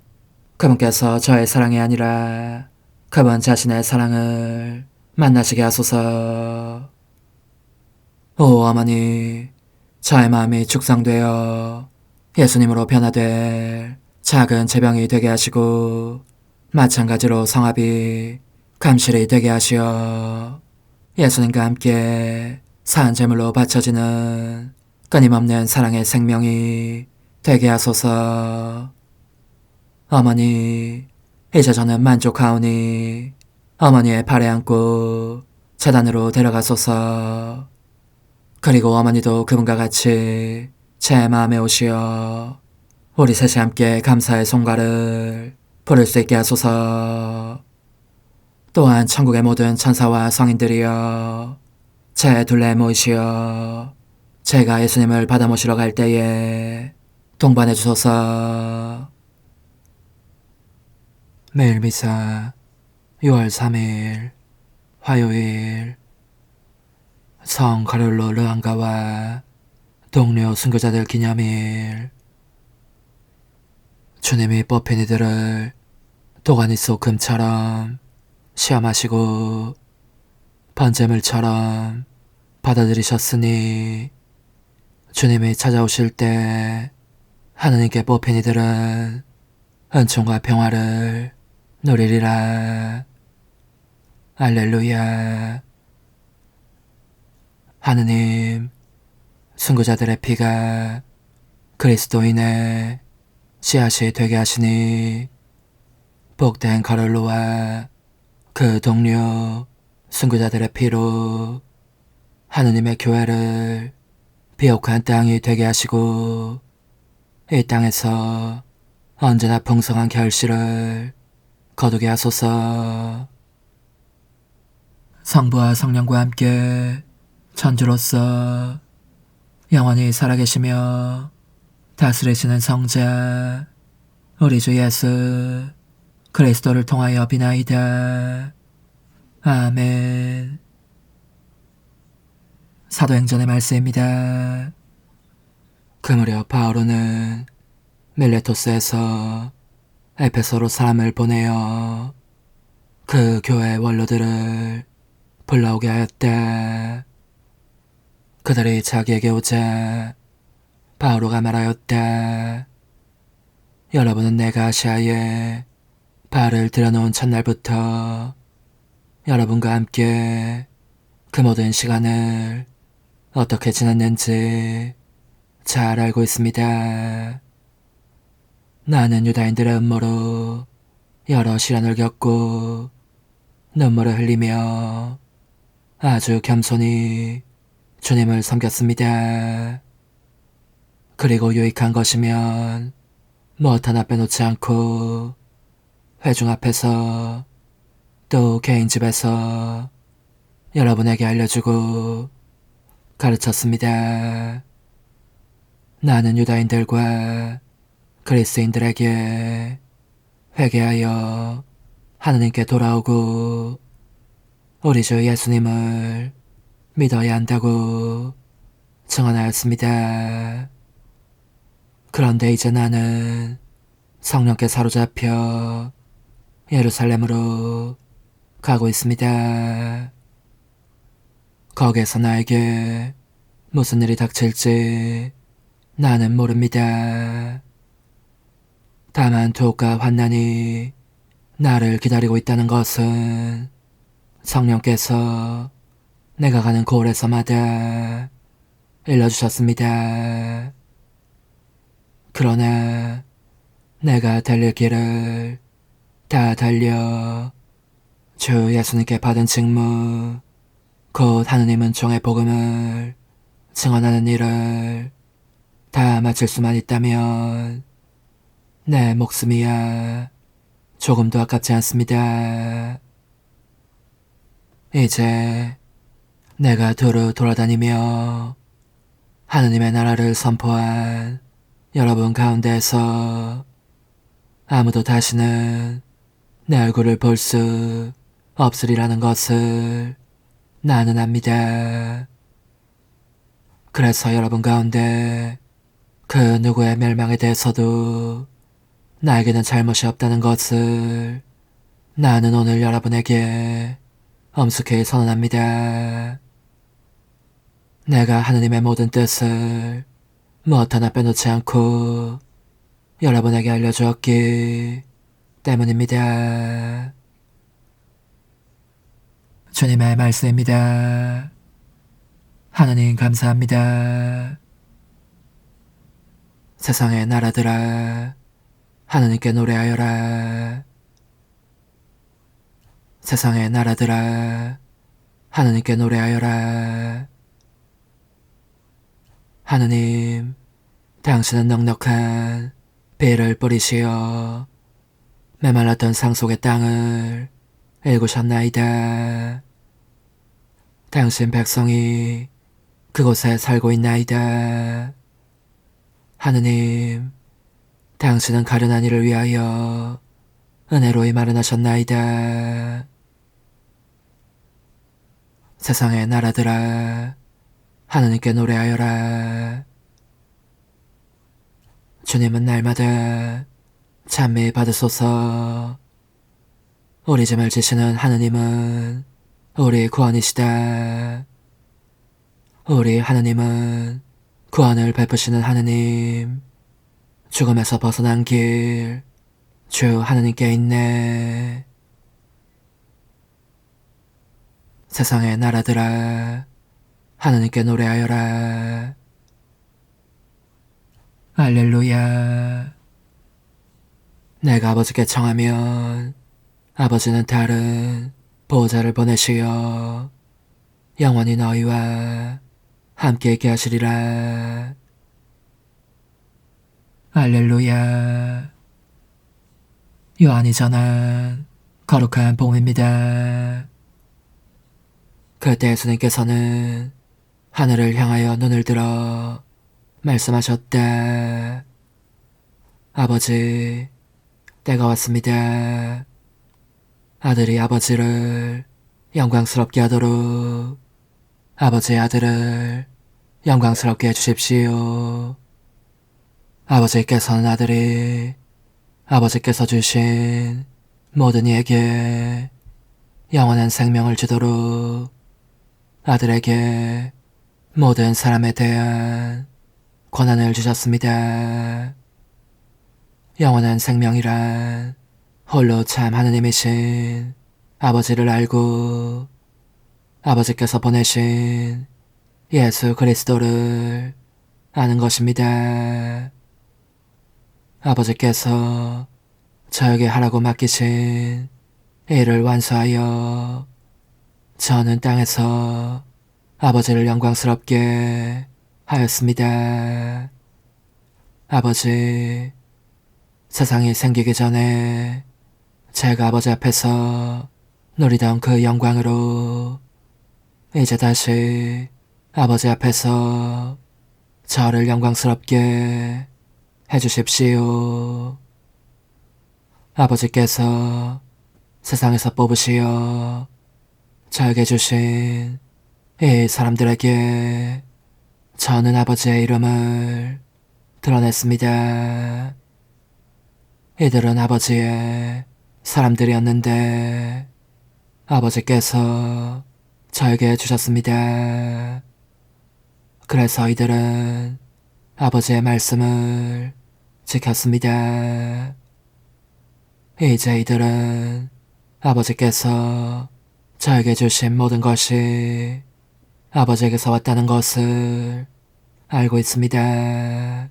그분께서 저의 사랑이 아니라 그분 자신의 사랑을 만나시게 하소서. 오 어머니, 저의 마음이 축성되어 예수님으로 변화될 작은 제병이 되게 하시고 마찬가지로 성합이 감실이 되게 하시어 예수님과 함께 산 제물로 바쳐지는 끊임없는 사랑의 생명이 되게 하소서. 어머니, 이제 저는 만족하오니 어머니의 발에 안고 제단으로 데려가소서. 그리고 어머니도 그분과 같이 제 마음에 오시어 우리 셋이 함께 감사의 송가를 부를 수 있게 하소서. 또한 천국의 모든 천사와 성인들이여 제 둘레에 모이시어 제가 예수님을 받아 모시러 갈 때에 동반해 주소서. 매일 미사 6월 3일 화요일 성 가롤로 르앙가와 동료 순교자들 기념일. 주님이 뽑힌 이들을 도가니 속 금처럼 시험하시고 번제물처럼 받아들이셨으니 주님이 찾아오실 때 하느님께 뽑힌 이들은 은총과 평화를 누리리라. 알렐루야. 하느님, 순교자들의 피가 그리스도인의 씨앗이 되게 하시니 복된 가를로와 그 동료 순교자들의 피로 하느님의 교회를 비옥한 땅이 되게 하시고 이 땅에서 언제나 풍성한 결실을 거두게 하소서. 성부와 성령과 함께 천주로서 영원히 살아계시며 다스리시는 성자 우리 주 예수 그리스도를 통하여 비나이다. 아멘. 사도행전의 말씀입니다. 그 무렵 바오로는 밀레토스에서 에페소로 사람을 보내어 그 교회 원로들을 불러오게 하였다. 그들이 자기에게 오자 바오로가 말하였다. 여러분은 내가 아시아에 발을 들여놓은 첫날부터 여러분과 함께 그 모든 시간을 어떻게 지냈는지 잘 알고 있습니다. 나는 유다인들의 음모로 여러 시련을 겪고 눈물을 흘리며 아주 겸손히 주님을 섬겼습니다. 그리고 유익한 것이면 무엇 하나 빼놓지 않고 회중 앞에서 또 개인 집에서 여러분에게 알려주고 가르쳤습니다. 나는 유다인들과 그리스인들에게 회개하여 하느님께 돌아오고 우리 주 예수님을 믿어야 한다고 증언하였습니다. 그런데 이제 나는 성령께 사로잡혀 예루살렘으로 가고 있습니다. 거기에서 나에게 무슨 일이 닥칠지 나는 모릅니다. 다만 두옥과 환난이 나를 기다리고 있다는 것은 성령께서 내가 가는 고을에서마다 일러주셨습니다. 그러나 내가 달릴 길을 다 달려 주 예수님께 받은 직무 곧 하느님 은총의 복음을 증언하는 일을 다 마칠 수만 있다면 내 목숨이야 조금도 아깝지 않습니다. 이제 내가 두루 돌아다니며 하느님의 나라를 선포한 여러분 가운데에서 아무도 다시는 내 얼굴을 볼 수 없으리라는 것을 나는 압니다. 그래서 여러분 가운데 그 누구의 멸망에 대해서도 나에게는 잘못이 없다는 것을 나는 오늘 여러분에게 엄숙히 선언합니다. 내가 하느님의 모든 뜻을 무엇 하나 빼놓지 않고 여러분에게 알려주었기 때문입니다. 주님의 말씀입니다. 하느님 감사합니다. 세상의 나라들아 하느님께 노래하여라. 세상의 나라들아 하느님께 노래하여라. 하느님, 당신은 넉넉한 비를 뿌리시어 메말랐던 상속의 땅을 일구셨나이다. 당신 백성이 그곳에 살고 있나이다. 하느님, 당신은 가련한 이를 위하여 은혜로이 마련하셨나이다. 세상의 나라들아 하느님께 노래하여라. 주님은 날마다 찬미 받으소서. 우리 짐을 지시는 하느님은 우리 구원이시다. 우리 하느님은 구원을 베푸시는 하느님. 죽음에서 벗어난 길 주 하느님께 있네. 세상의 나라들아 하느님께 노래하여라. 할렐루야. 내가 아버지께 청하면 아버지는 다른 보호자를 보내시어 영원히 너희와 함께 있게 하시리라. 할렐루야. 요한이 전한 거룩한 복음입니다. 그때 예수님께서는 하늘을 향하여 눈을 들어 말씀하셨다. 아버지, 때가 왔습니다. 아들이 아버지를 영광스럽게 하도록 아버지의 아들을 영광스럽게 해주십시오. 아버지께서는 아버지께서 주신 모든 이에게 영원한 생명을 주도록 아들에게 모든 사람에 대한 권한을 주셨습니다. 영원한 생명이란 홀로 참 하느님이신 아버지를 알고 아버지께서 보내신 예수 그리스도를 아는 것입니다. 아버지께서 저에게 하라고 맡기신 일을 완수하여 저는 땅에서 아버지를 영광스럽게 하였습니다. 아버지, 세상이 생기기 전에 제가 아버지 앞에서 누리던 그 영광으로 이제 다시 아버지 앞에서 저를 영광스럽게 해주십시오. 아버지께서 세상에서 뽑으시어 저에게 주신 이 사람들에게 저는 아버지의 이름을 드러냈습니다. 이들은 아버지의 사람들이었는데 아버지께서 저에게 주셨습니다. 그래서 이들은 아버지의 말씀을 지켰습니다. 이제 이들은 아버지께서 저에게 주신 모든 것이 아버지에게서 왔다는 것을 알고 있습니다.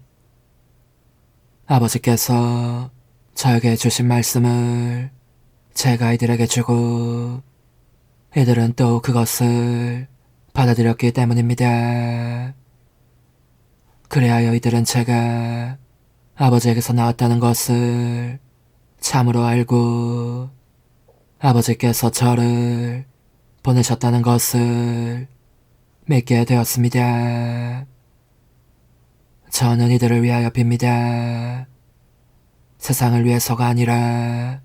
아버지께서 저에게 주신 말씀을 제가 이들에게 주고 이들은 또 그것을 받아들였기 때문입니다. 그래하여 이들은 제가 아버지에게서 나왔다는 것을 참으로 알고 아버지께서 저를 보내셨다는 것을 믿게 되었습니다. 저는 이들을 위하여 빕니다. 세상을 위해서가 아니라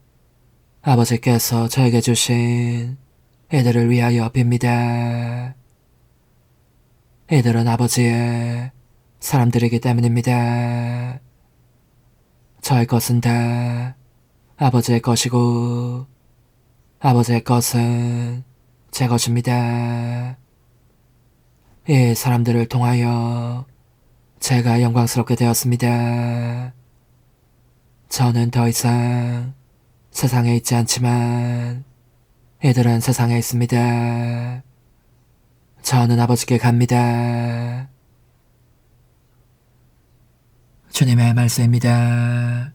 아버지께서 저에게 주신 이들을 위하여 빕니다. 이들은 아버지의 사람들이기 때문입니다. 저의 것은 다 아버지의 것이고 아버지의 것은 제 것입니다. 이 사람들을 통하여 제가 영광스럽게 되었습니다. 저는 더 이상 세상에 있지 않지만 이들은 세상에 있습니다. 저는 아버지께 갑니다. 주님의 말씀입니다.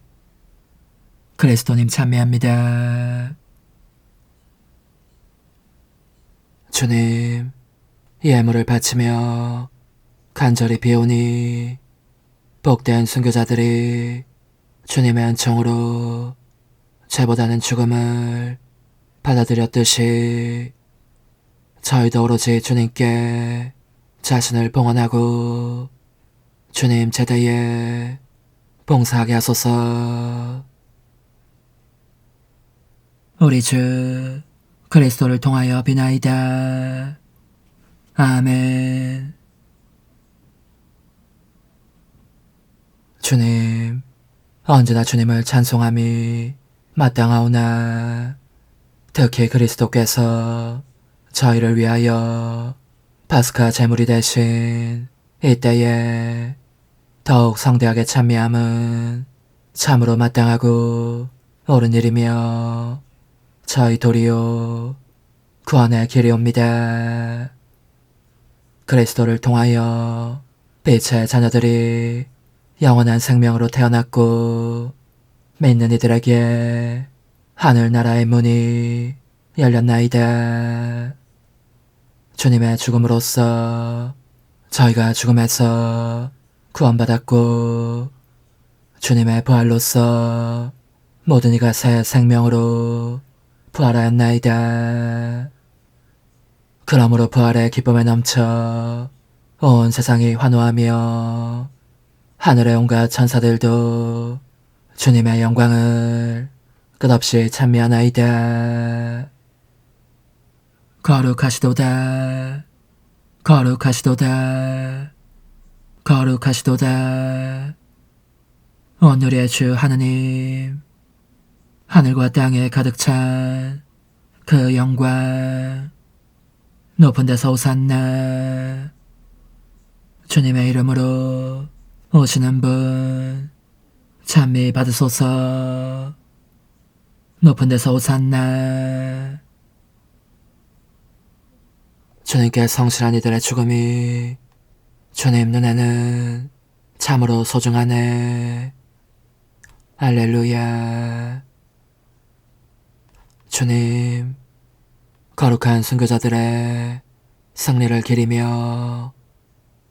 그리스도님 찬미합니다. 주님, 예물을 바치며 간절히 비오니 복된 순교자들이 주님의 은총으로 죄보다는 죽음을 받아들였듯이 저희도 오로지 주님께 자신을 봉헌하고 주님 제대에 봉사하게 하소서. 우리 주 그리스도를 통하여 비나이다. 아멘. 주님, 언제나 주님을 찬송함이 마땅하오나 특히 그리스도께서 저희를 위하여 파스카 제물이 되신 이때에 더욱 성대하게 찬미함은 참으로 마땅하고 옳은 일이며 저희 도리요 구원의 길이옵니다. 그리스도를 통하여 빛의 자녀들이 영원한 생명으로 태어났고 믿는 이들에게 하늘나라의 문이 열렸나이다. 주님의 죽음으로써 저희가 죽음에서 구원받았고 주님의 부활로써 모든 이가 새 생명으로 부활하였나이다. 그러므로 부활의 기쁨에 넘쳐 온 세상이 환호하며 하늘의 온갖 천사들도 주님의 영광을 끝없이 찬미하나이다. 거룩하시도다. 거룩하시도다. 거룩하시도다. 오늘의 주 하느님, 하늘과 땅에 가득 찬 그 영광, 높은 데서 오산나. 주님의 이름으로 오시는 분 찬미 받으소서. 높은 데서 오산나. 주님께 성실한 이들의 죽음이 주님 눈에는 참으로 소중하네. 할렐루야. 주님, 거룩한 순교자들의 승리를 기리며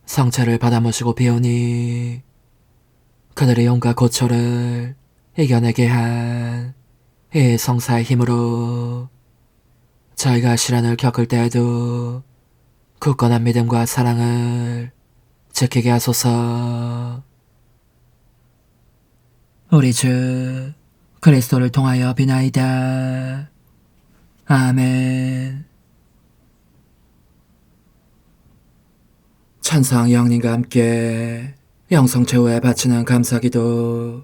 성체를 받아모시고 비우니 그들의 용과 고초를 이겨내게 한 이 성사의 힘으로 저희가 시련을 겪을 때에도 굳건한 믿음과 사랑을 지키게 하소서. 우리 주 그리스도를 통하여 비나이다. 아멘. 천상 영님과 함께 영성 최후에 바치는 감사기도.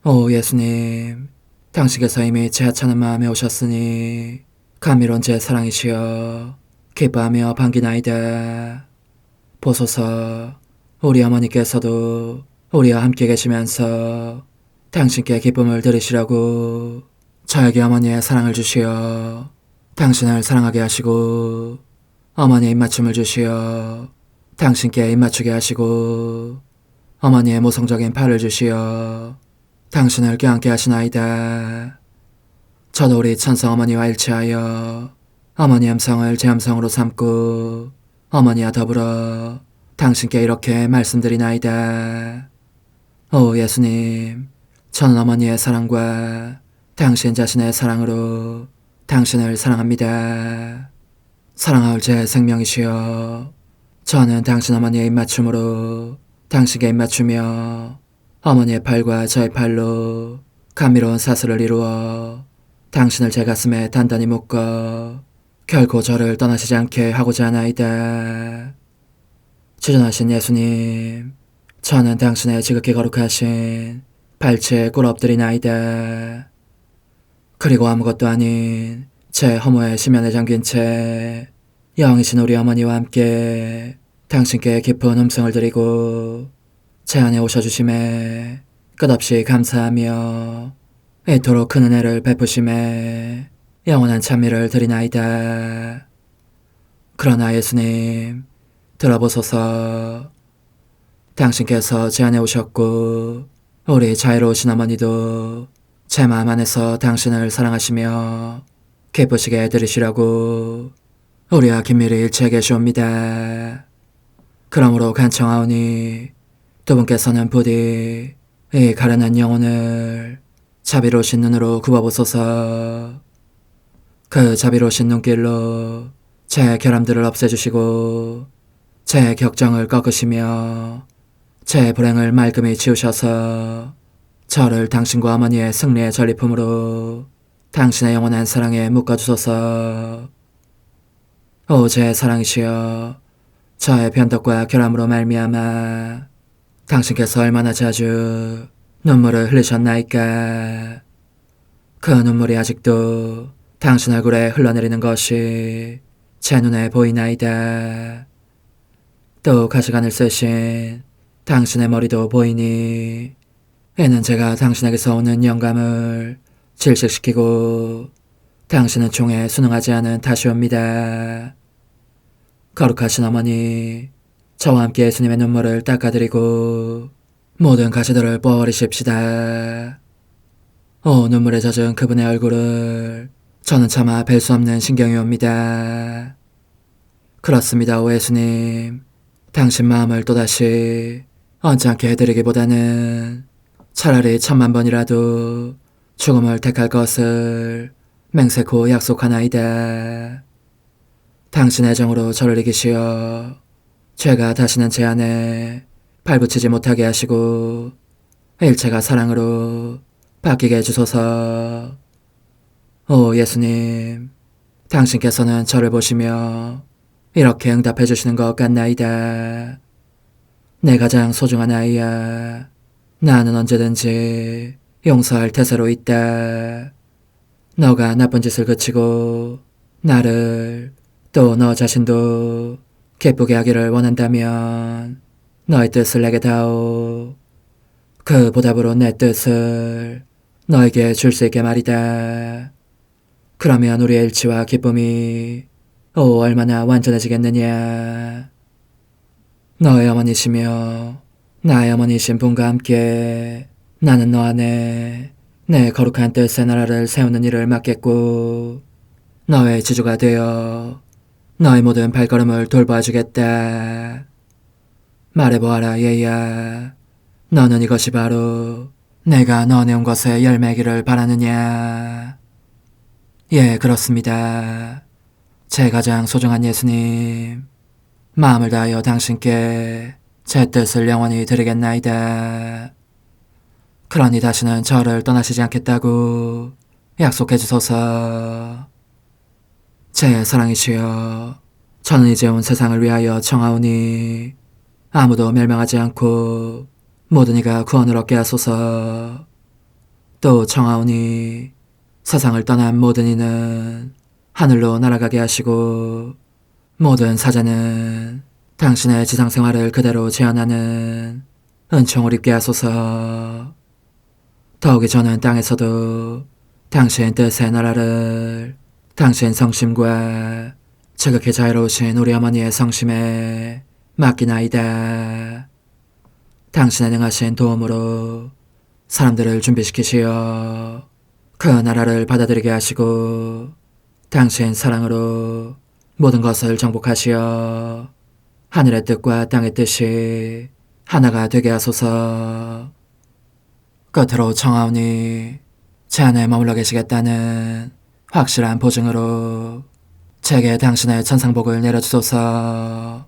오 예수님, 당신께서 이미 제 하찮은 마음에 오셨으니 감미로운 제 사랑이시여 기뻐하며 반기나이다. 보소서, 우리 어머니께서도 우리와 함께 계시면서 당신께 기쁨을 들으시라고 저에게 어머니의 사랑을 주시어 당신을 사랑하게 하시고 어머니의 입맞춤을 주시어 당신께 입맞추게 하시고 어머니의 모성적인 팔을 주시어 당신을 껴안게 하시나이다. 저도 우리 천성 어머니와 일치하여 어머니 음성을 제 음성으로 삼고 어머니와 더불어 당신께 이렇게 말씀드리나이다. 오 예수님, 저는 어머니의 사랑과 당신 자신의 사랑으로 당신을 사랑합니다. 사랑하올 제 생명이시여, 저는 당신 어머니의 입맞춤으로 당신께 입맞추며 어머니의 팔과 저의 팔로 감미로운 사슬을 이루어 당신을 제 가슴에 단단히 묶어 결코 저를 떠나시지 않게 하고자 하나이다. 주전하신 예수님, 저는 당신의 지극히 거룩하신 발치에 꿇어 엎드리나이다. 그리고 아무것도 아닌 제 허무의 심연에 잠긴 채 영이신 우리 어머니와 함께 당신께 깊은 음성을 드리고 제 안에 오셔주심에 끝없이 감사하며 이토록 큰 은혜를 베푸심에 영원한 찬미를 드리나이다. 그러나 예수님, 들어보소서. 당신께서 제 안에 오셨고 우리 자유로우신 어머니도 제 마음 안에서 당신을 사랑하시며 기쁘시게 해드리시라고 우리와 긴밀히 일치해 계시옵니다. 그러므로 간청하오니 두 분께서는 부디 이 가련한 영혼을 자비로우신 눈으로 굽어보소서. 그 자비로우신 눈길로 제 결함들을 없애주시고 제 격정을 꺾으시며 제 불행을 말끔히 지우셔서 저를 당신과 어머니의 승리의 전리품으로 당신의 영원한 사랑에 묶어주소서. 오 제 사랑이시여, 저의 변덕과 결함으로 말미암아 당신께서 얼마나 자주 눈물을 흘리셨나이까. 그 눈물이 아직도 당신 얼굴에 흘러내리는 것이 제 눈에 보이나이다. 또 가시관을 쓰신 당신의 머리도 보이니 이는 제가 당신에게서 오는 영감을 질식시키고 당신은 종에 순응하지 않은 탓이옵니다. 거룩하신 어머니, 저와 함께 예수님의 눈물을 닦아드리고 모든 가시들을 뽑아버리십시다. 눈물에 젖은 그분의 얼굴을 저는 차마 뵐 수 없는 신경이 옵니다. 그렇습니다, 오 예수님. 당신 마음을 또다시 언짢게 해드리기보다는 차라리 1000만 번이라도 죽음을 택할 것을 맹세코 약속하나이다. 당신의 정으로 저를 이기시어 죄가 다시는 제 안에 발붙이지 못하게 하시고 일체가 사랑으로 바뀌게 해주소서. 오 예수님, 당신께서는 저를 보시며 이렇게 응답해 주시는 것 같나이다. 내 가장 소중한 아이야, 나는 언제든지 용서할 태세로 있다. 너가 나쁜 짓을 그치고 나를 또 너 자신도 기쁘게 하기를 원한다면 너의 뜻을 내게 다오. 그 보답으로 내 뜻을 너에게 줄 수 있게 말이다. 그러면 우리의 일치와 기쁨이 얼마나 완전해지겠느냐. 너의 어머니시며 나의 어머니신 분과 함께 나는 너 안에 내 거룩한 뜻의 나라를 세우는 일을 맡겠고 너의 지주가 되어 너의 모든 발걸음을 돌봐주겠다. 말해보아라 얘야, 너는 이것이 바로 내가 너네 온 것의 열매기를 바라느냐. 예, 그렇습니다. 제 가장 소중한 예수님, 마음을 다하여 당신께 제 뜻을 영원히 드리겠나이다. 그러니 다시는 저를 떠나시지 않겠다고 약속해 주소서. 제 사랑이시여, 저는 이제 온 세상을 위하여 청하오니 아무도 멸망하지 않고 모든 이가 구원을 얻게 하소서. 또 청하오니 세상을 떠난 모든 이는 하늘로 날아가게 하시고 모든 사자는 당신의 지상생활을 그대로 재현하는 은총을 입게 하소서. 더욱이 저는 땅에서도 당신 뜻의 나라를 당신 성심과 지극히 자유로우신 우리 어머니의 성심에 맡기나이다. 당신의 능하신 도움으로 사람들을 준비시키시어 그 나라를 받아들이게 하시고 당신 사랑으로 모든 것을 정복하시어 하늘의 뜻과 땅의 뜻이 하나가 되게 하소서. 끝으로 청하오니 제 안에 머물러 계시겠다는 확실한 보증으로 제게 당신의 천상복을 내려주소서.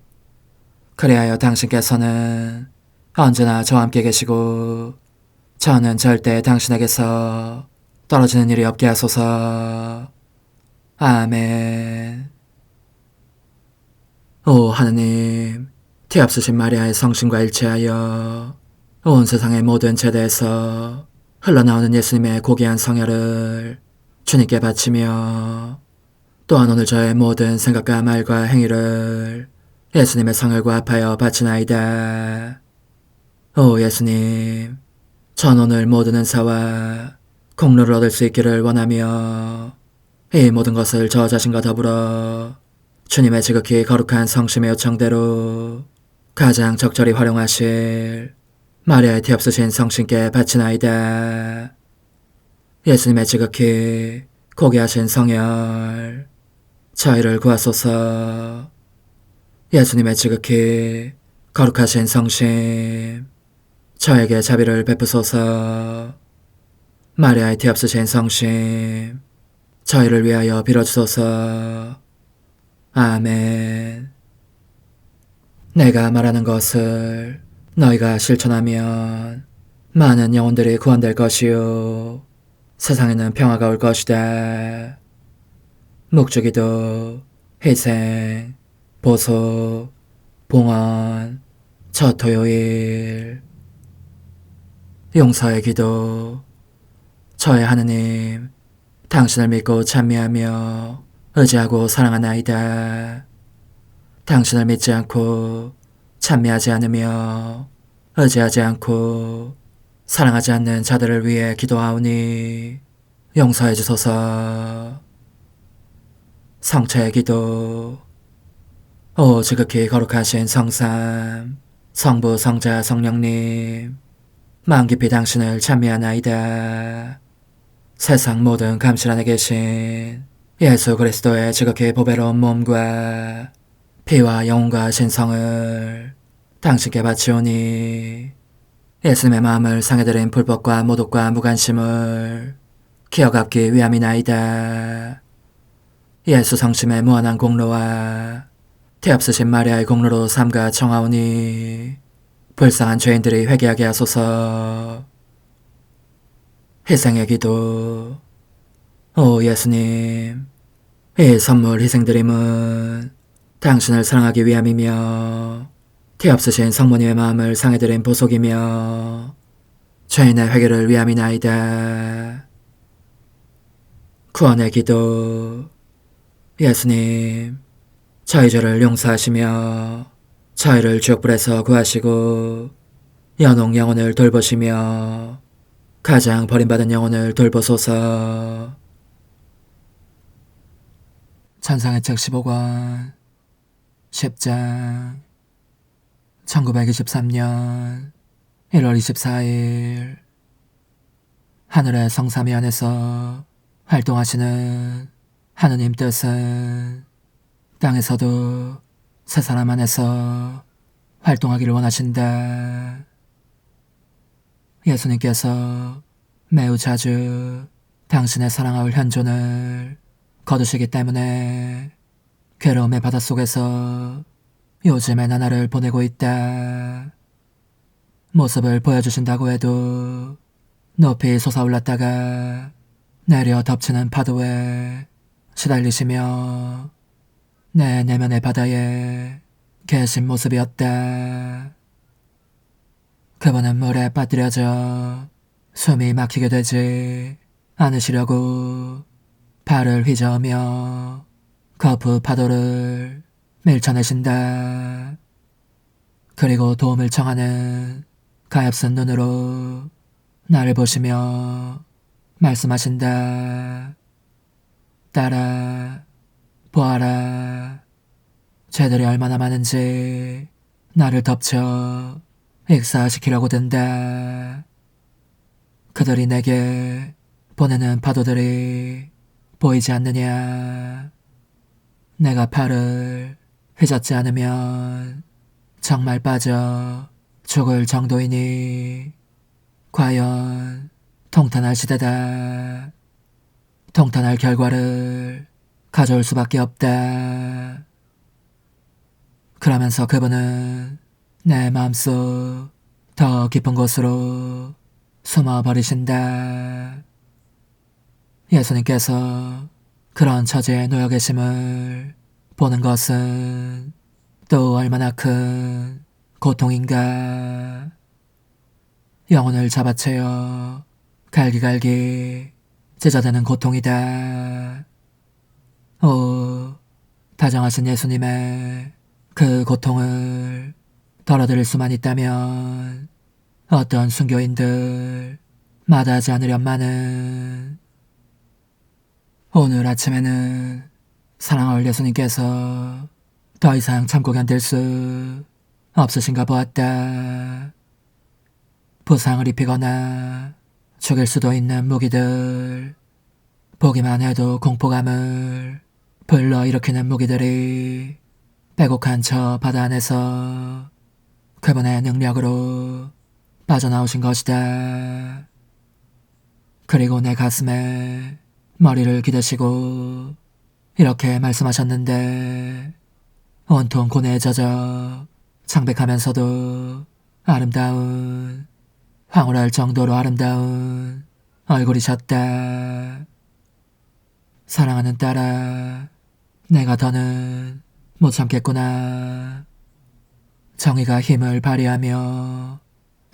그리하여 당신께서는 언제나 저와 함께 계시고 저는 절대 당신에게서 떨어지는 일이 없게 하소서. 아멘. 오 하느님, 티없으신 마리아의 성심과 일치하여 온 세상의 모든 제대에서 흘러나오는 예수님의 고귀한 성혈을 주님께 바치며 또한 오늘 저의 모든 생각과 말과 행위를 예수님의 성혈과 합하여 바치나이다. 오 예수님, 전 오늘 모든 은사와 공로를 얻을 수 있기를 원하며 이 모든 것을 저 자신과 더불어 주님의 지극히 거룩한 성심의 요청대로 가장 적절히 활용하실 마리아의 티없으신 성신께 바치나이다. 예수님의 지극히 고귀하신 성혈, 저희를 구하소서. 예수님의 지극히 거룩하신 성심, 저에게 자비를 베푸소서. 마리아의 티없으신 성심, 저희를 위하여 빌어주소서. 아멘. 내가 말하는 것을 너희가 실천하면 많은 영혼들이 구원될 것이요 세상에는 평화가 올 것이다. 묵주기도, 희생, 보소, 봉헌, 첫 토요일. 용서의 기도. 저의 하느님, 당신을 믿고 찬미하며 의지하고 사랑하나이다. 당신을 믿지 않고 찬미하지 않으며 의지하지 않고 사랑하지 않는 자들을 위해 기도하오니 용서해 주소서. 성체의 기도. 오 지극히 거룩하신 성삼, 성부, 성자, 성령님, 마음 깊이 당신을 찬미하나이다. 세상 모든 감실 안에 계신 예수 그리스도의 지극히 보배로운 몸과 피와 영혼과 신성을 당신께 바치오니 예수님의 마음을 상해드린 불법과 모독과 무관심을 기어갚기 위함이나이다. 예수 성심의 무한한 공로와 태없으신 마리아의 공로로 삼가 청하오니 불쌍한 죄인들이 회개하게 하소서. 희생의 기도. 오 예수님, 이 선물 희생드림은 당신을 사랑하기 위함이며 태없으신 성모님의 마음을 상해드린 보속이며 죄인의 회개를 위함이나이다. 구원의 기도. 예수님, 저희 죄를 용서하시며 저희를 지옥불에서 구하시고 연옥 영혼을 돌보시며 가장 버림받은 영혼을 돌보소서. 찬상의 책 15권 10장 1923년 1월 24일 하늘의 성삼위 안에서 활동하시는 하느님 뜻은 땅에서도 세 사람 안에서 활동하기를 원하신다. 예수님께서 매우 자주 당신의 사랑하올 현존을 거두시기 때문에 괴로움의 바닷속에서 요즘의 나날을 보내고 있다. 모습을 보여주신다고 해도 높이 솟아올랐다가 내려 덮치는 파도에 시달리시며 내 내면의 바다에 계신 모습이었다. 그분은 물에 빠뜨려져 숨이 막히게 되지 않으시려고 발을 휘저으며 거푸 파도를 밀쳐내신다. 그리고 도움을 청하는 가엾은 눈으로 나를 보시며 말씀하신다. 딸아, 보아라. 죄들이 얼마나 많은지 나를 덮쳐 익사시키려고 든다. 그들이 내게 보내는 파도들이 보이지 않느냐. 내가 팔을 휘젓지 않으면 정말 빠져 죽을 정도이니 과연 통탄할 시대다. 통탄할 결과를 가져올 수밖에 없다. 그러면서 그분은 내 마음속 더 깊은 곳으로 숨어버리신다. 예수님께서 그런 처지에 놓여 계심을 보는 것은 또 얼마나 큰 고통인가. 영혼을 잡아채어 갈기갈기 찢어대는 고통이다. 오, 다정하신 예수님의 그 고통을 덜어드릴 수만 있다면 어떤 순교인들 마다하지 않으련마는. 오늘 아침에는 사랑하올 예수님께서 더 이상 참고 견딜 수 없으신가 보았다. 부상을 입히거나 죽일 수도 있는 무기들, 보기만 해도 공포감을 불러일으키는 무기들이 빼곡한 저 바다 안에서 그분의 능력으로 빠져나오신 것이다. 그리고 내 가슴에 머리를 기대시고 이렇게 말씀하셨는데 온통 고뇌에 젖어 창백하면서도 아름다운, 황홀할 정도로 아름다운 얼굴이셨다. 사랑하는 딸아, 내가 더는 못 참겠구나. 정의가 힘을 발휘하며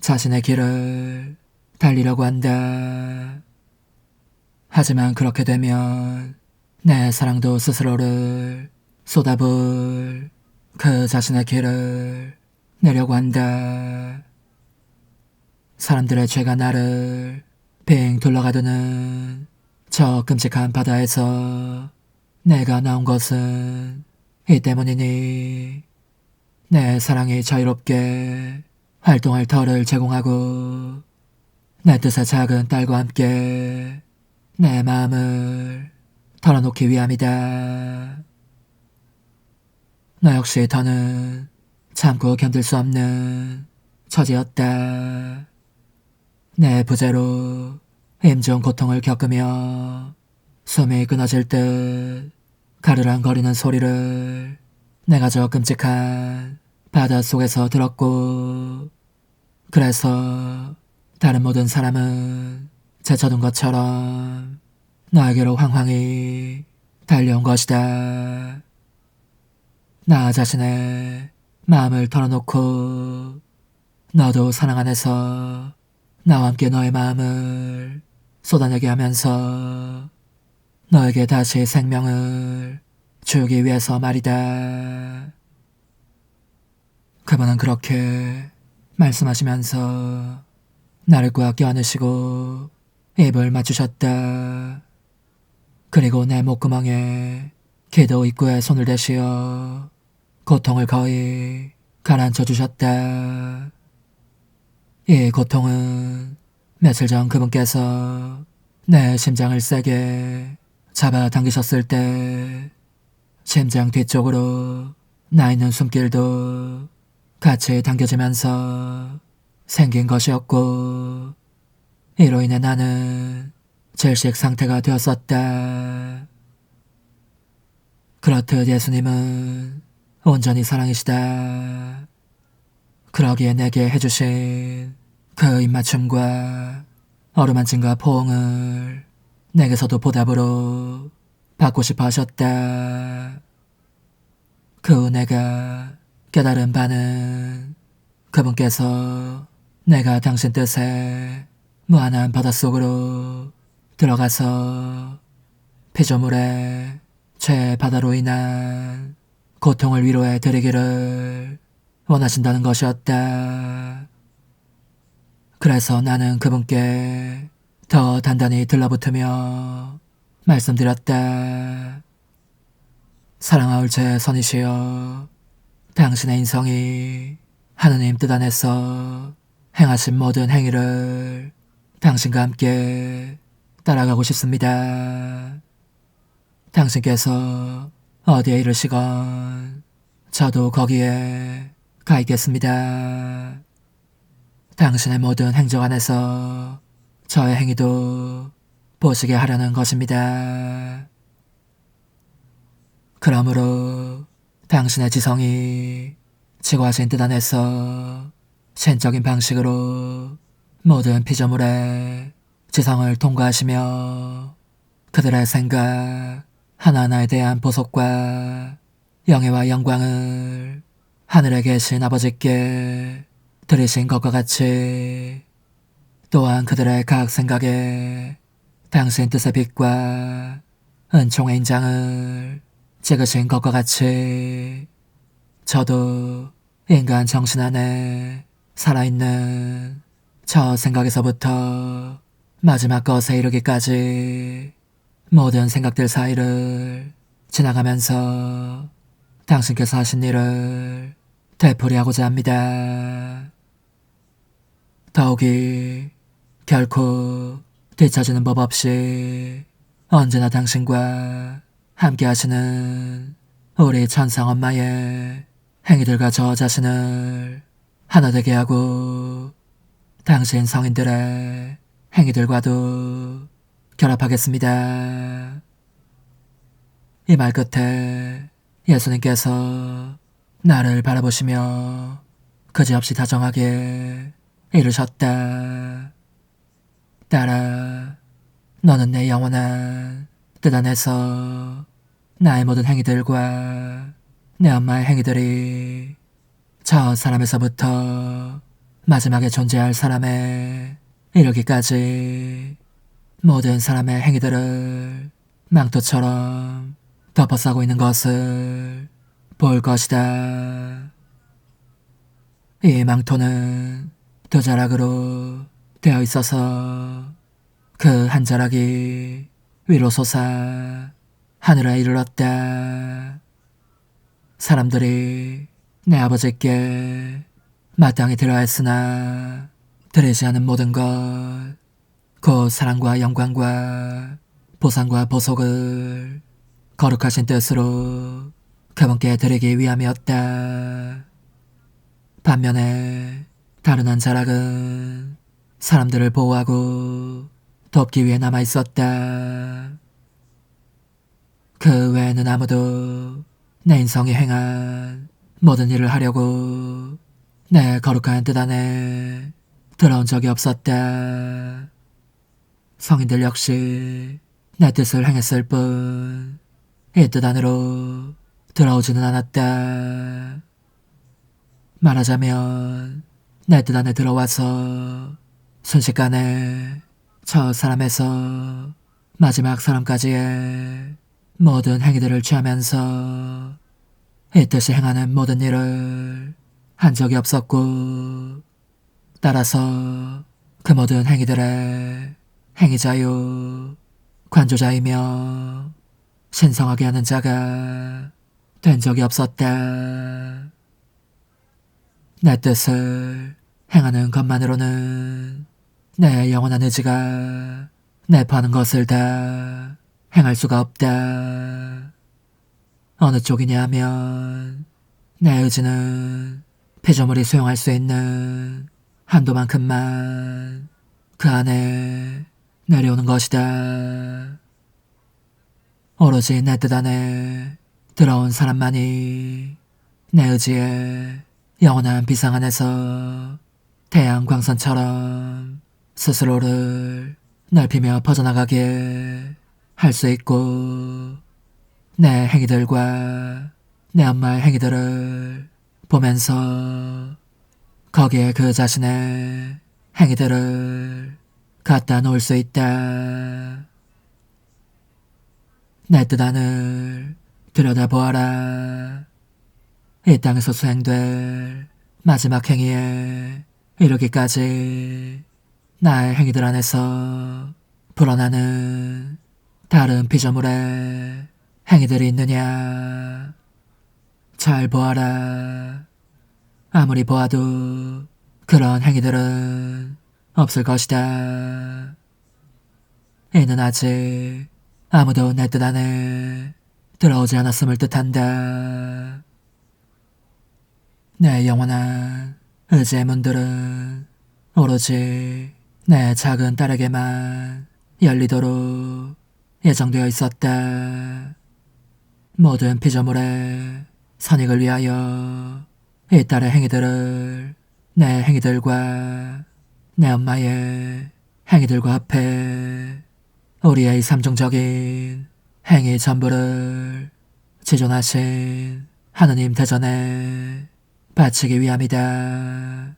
자신의 길을 달리려고 한다. 하지만 그렇게 되면 내 사랑도 스스로를 쏟아부을 그 자신의 길을 내려고 한다. 사람들의 죄가 나를 빙 둘러가두는 저 끔찍한 바다에서 내가 나온 것은 이 때문이니 내 사랑이 자유롭게 활동할 터를 제공하고 내 뜻의 작은 딸과 함께 내 마음을 털어놓기 위함이다. 너 역시 더는 참고 견딜 수 없는 처지였다. 내 부재로 임종 고통을 겪으며 숨이 끊어질 듯 가르랑거리는 소리를 내가 저 끔찍한 바닷속에서 들었고, 그래서 다른 모든 사람은 제쳐둔 것처럼 너에게로 황황히 달려온 것이다. 나 자신의 마음을 털어놓고 너도 사랑 안에서 나와 함께 너의 마음을 쏟아내게 하면서 너에게 다시 생명을 주기 위해서 말이다. 그분은 그렇게 말씀하시면서 나를 꽉 껴안으시고 입을 맞추셨다. 그리고 내 목구멍에 기도 입구에 손을 대시어 고통을 거의 가라앉혀 주셨다. 이 고통은 며칠 전 그분께서 내 심장을 세게 잡아당기셨을 때 심장 뒤쪽으로 나 있는 숨길도 같이 당겨지면서 생긴 것이었고, 이로 인해 나는 질식 상태가 되었었다. 그렇듯 예수님은 온전히 사랑이시다. 그러기에 내게 해주신 그 입맞춤과 어루만짐과 포옹을 내게서도 보답으로 받고 싶어 하셨다. 그 은혜가 깨달은 바는 그분께서 내가 당신 뜻에 무한한 바닷속으로 들어가서 피조물의 죄의 바다로 인한 고통을 위로해 드리기를 원하신다는 것이었다. 그래서 나는 그분께 더 단단히 들러붙으며 말씀드렸다. 사랑하올 제 선이시여, 당신의 인성이 하느님 뜻 안에서 행하신 모든 행위를 당신과 함께 따라가고 싶습니다. 당신께서 어디에 이르시건 저도 거기에 가 있겠습니다. 당신의 모든 행적 안에서 저의 행위도 보시게 하려는 것입니다. 그러므로 당신의 지성이 지구하신 뜻 안에서 신적인 방식으로 모든 피조물의 지성을 통과하시며 그들의 생각 하나하나에 대한 보속과 영예와 영광을 하늘에 계신 아버지께 드리신 것과 같이, 또한 그들의 각 생각에 당신 뜻의 빛과 은총의 인장을 찍으신 것과 같이 저도 인간 정신 안에 살아있는 저 생각에서부터 마지막 것에 이르기까지 모든 생각들 사이를 지나가면서 당신께서 하신 일을 되풀이하고자 합니다. 더욱이 결코 뒤처지는 법 없이 언제나 당신과 함께 하시는 우리 천상 엄마의 행위들과 저 자신을 하나 되게 하고 당신 성인들의 행위들과도 결합하겠습니다. 이 말 끝에 예수님께서 나를 바라보시며 그지없이 다정하게 이르셨다. 딸아, 너는 내 영원한 뜻 안에서 나의 모든 행위들과 내 엄마의 행위들이 저 사람에서부터 마지막에 존재할 사람에 이르기까지 모든 사람의 행위들을 망토처럼 덮어싸고 있는 것을 볼 것이다. 이 망토는 두 자락으로 되어 있어서 그 한 자락이 위로 솟아 하늘에 이르렀다. 사람들이 내 아버지께 마땅히 드려야 했으나 드리지 않은 모든 것, 곧 사랑과 영광과 보상과 보속을 거룩하신 뜻으로 그분께 드리기 위함이었다. 반면에 다른 한 자락은 사람들을 보호하고 돕기 위해 남아있었다. 그 외에는 아무도 내 인성이 행한 모든 일을 하려고 내 거룩한 뜻 안에 들어온 적이 없었다. 성인들 역시 내 뜻을 행했을 뿐 이 뜻 안으로 들어오지는 않았다. 말하자면 내 뜻 안에 들어와서 순식간에 첫 사람에서 마지막 사람까지의 모든 행위들을 취하면서 이 뜻이 행하는 모든 일을 한 적이 없었고, 따라서 그 모든 행위들의 행위자요 관조자이며 신성하게 하는 자가 된 적이 없었다. 내 뜻을 행하는 것만으로는 내 영원한 의지가 내포하는 것을 다 행할 수가 없다. 어느 쪽이냐 하면 내 의지는 피조물이 수용할 수 있는 한도만큼만 그 안에 내려오는 것이다. 오로지 내 뜻 안에 들어온 사람만이 내 의지에 영원한 비상 안에서 태양 광선처럼 스스로를 넓히며 퍼져나가게 할 수 있고, 내 행위들과 내 엄마의 행위들을 보면서 거기에 그 자신의 행위들을 갖다 놓을 수 있다. 내 뜻 안을 들여다보아라. 이 땅에서 수행될 마지막 행위에 이르기까지 나의 행위들 안에서 불어나는 다른 피조물의 행위들이 있느냐. 잘 보아라. 아무리 보아도 그런 행위들은 없을 것이다. 이는 아직 아무도 내 뜻 안에 들어오지 않았음을 뜻한다. 내 영원한 의지의 문들은 오로지 내 작은 딸에게만 열리도록 예정되어 있었다. 모든 피조물의 선익을 위하여 이 딸의 행위들을 내 행위들과 내 엄마의 행위들과 합해 우리의 삼중적인 행위 전부를 지존하신 하느님 대전에 바치기 위함이다.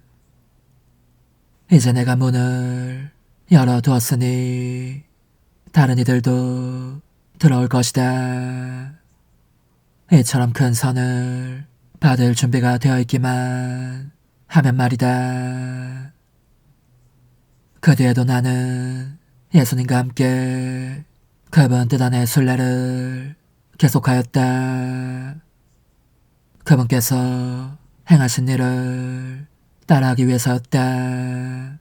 이제 내가 문을 열어두었으니 다른 이들도 들어올 것이다. 이처럼 큰 선을 받을 준비가 되어 있기만 하면 말이다. 그 뒤에도 나는 예수님과 함께 그분 뜻 안의 순례를 계속하였다. 그분께서 행하신 일을 따라하기 위해서였다.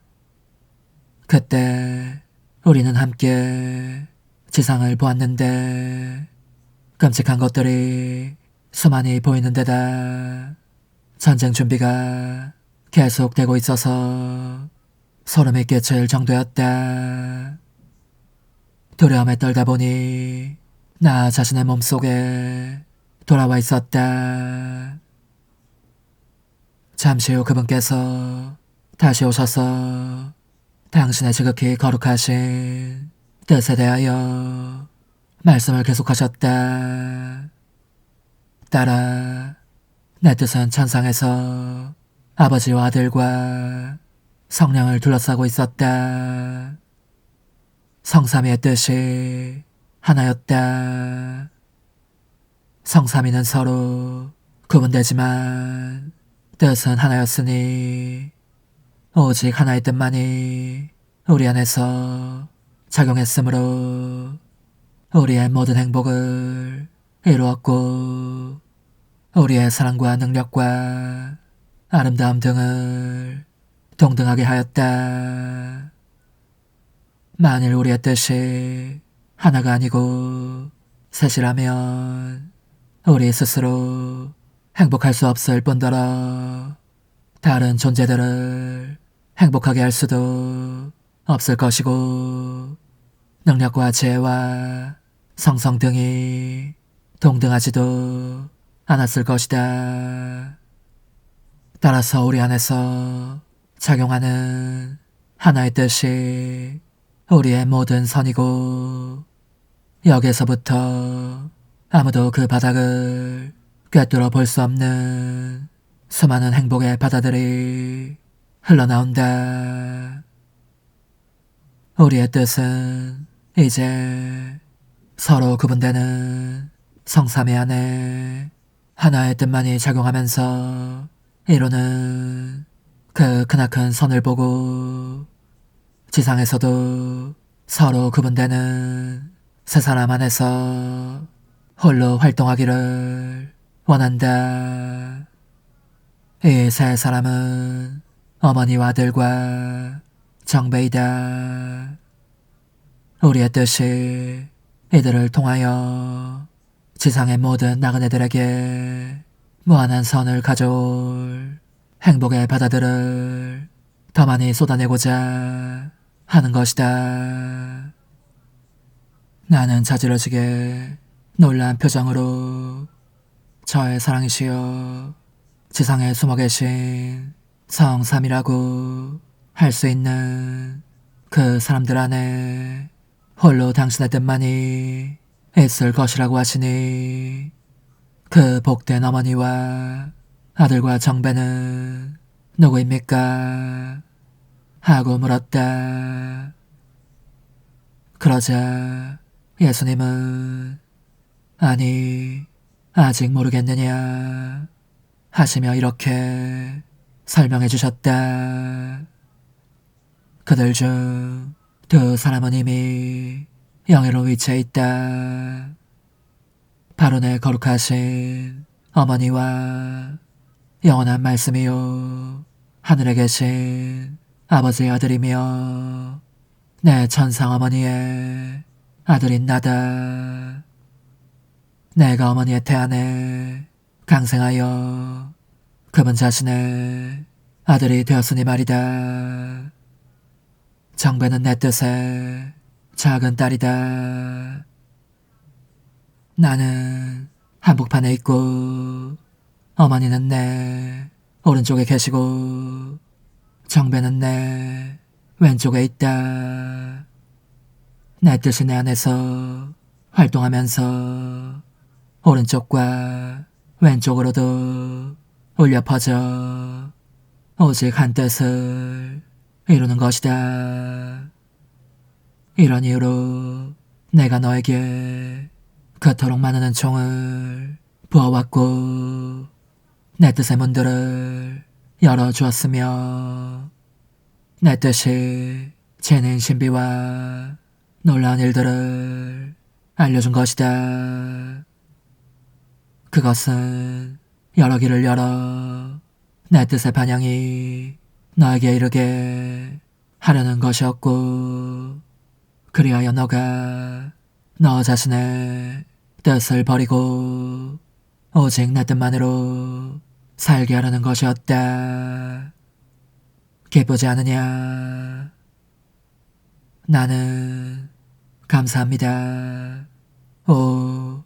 그때 우리는 함께 지상을 보았는데 끔찍한 것들이 수많이 보이는 데다 전쟁 준비가 계속되고 있어서 소름이 끼칠 정도였다. 두려움에 떨다 보니 나 자신의 몸속에 돌아와 있었다. 잠시 후 그분께서 다시 오셔서 당신의 지극히 거룩하신 뜻에 대하여 말씀을 계속하셨다. 딸아, 내 뜻은 천상에서 아버지와 아들과 성령을 둘러싸고 있었다. 성삼위의 뜻이 하나였다. 성삼위는 서로 구분되지만 뜻은 하나였으니 오직 하나의 뜻만이 우리 안에서 작용했으므로 우리의 모든 행복을 이루었고 우리의 사랑과 능력과 아름다움 등을 동등하게 하였다. 만일 우리의 뜻이 하나가 아니고 셋이라면 우리 스스로 행복할 수 없을 뿐더러 다른 존재들을 행복하게 할 수도 없을 것이고 능력과 지혜와 성성 등이 동등하지도 않았을 것이다. 따라서 우리 안에서 작용하는 하나의 뜻이 우리의 모든 선이고 여기에서부터 아무도 그 바닥을 꿰뚫어 볼 수 없는 수많은 행복의 바다들이 흘러나온다. 우리의 뜻은 이제 서로 구분되는 성삼위 안에 하나의 뜻만이 작용하면서 이루는 그 크나큰 선을 보고 지상에서도 서로 구분되는 세 사람 안에서 홀로 활동하기를 원한다. 이 세 사람은 어머니와 아들과 정배이다. 우리의 뜻이 이들을 통하여 지상의 모든 나그네들에게 무한한 선을 가져올 행복의 바다들을 더 많이 쏟아내고자 하는 것이다. 나는 자지러지게 놀란 표정으로 저의 사랑이시여 지상에 숨어 계신 성삼이라고 할 수 있는 그 사람들 안에 홀로 당신의 뜻만이 있을 것이라고 하시니 그 복된 어머니와 아들과 정배는 누구입니까? 하고 물었다. 그러자 예수님은 아니 아직 모르겠느냐 하시며 이렇게 설명해 주셨다. 그들 중 두 사람은 이미 영예로 위치해 있다. 바로 내 거룩하신 어머니와 영원한 말씀이요 하늘에 계신 아버지의 아들이며 내 천상 어머니의 아들인 나다. 내가 어머니의 태안에 강생하여 그분 자신의 아들이 되었으니 말이다. 정배는 내 뜻의 작은 딸이다. 나는 한복판에 있고 어머니는 내 오른쪽에 계시고 정배는 내 왼쪽에 있다. 내 뜻이 내 안에서 활동하면서 오른쪽과 왼쪽으로도 울려 퍼져 오직 한 뜻을 이루는 것이다. 이런 이유로 내가 너에게 그토록 많은 은총을 부어왔고 내 뜻의 문들을 열어주었으며 내 뜻이 재는 신비와 놀라운 일들을 알려준 것이다. 그것은 여러 길을 열어 내 뜻의 반영이 너에게 이르게 하려는 것이었고 그리하여 너가 너 자신의 뜻을 버리고 오직 내 뜻만으로 살게 하려는 것이었다. 기쁘지 않으냐? 나는 감사합니다. 오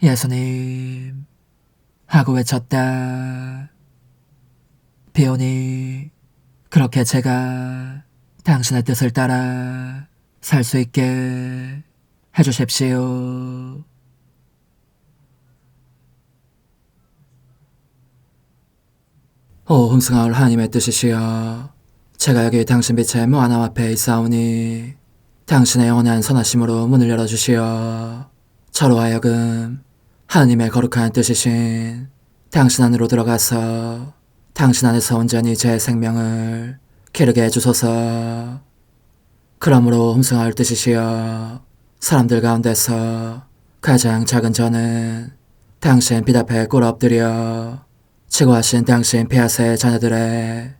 예수님 하고 외쳤다. 비오니 그렇게 제가 당신의 뜻을 따라 살 수 있게 해주십시오. 오 흥승하올 하나님의 뜻이시여 제가 여기 당신 빛의 무한함 앞에 있사오니 당신의 영원한 선하심으로 문을 열어주시어 저로 하여금 하나님의 거룩한 뜻이신 당신 안으로 들어가서 당신 안에서 온전히 제 생명을 기르게 해주소서. 그러므로 홈승하올 뜻이시여 사람들 가운데서 가장 작은 저는 당신 빛 앞에 꿇어 엎드려 치고하신 당신 폐하세 자녀들의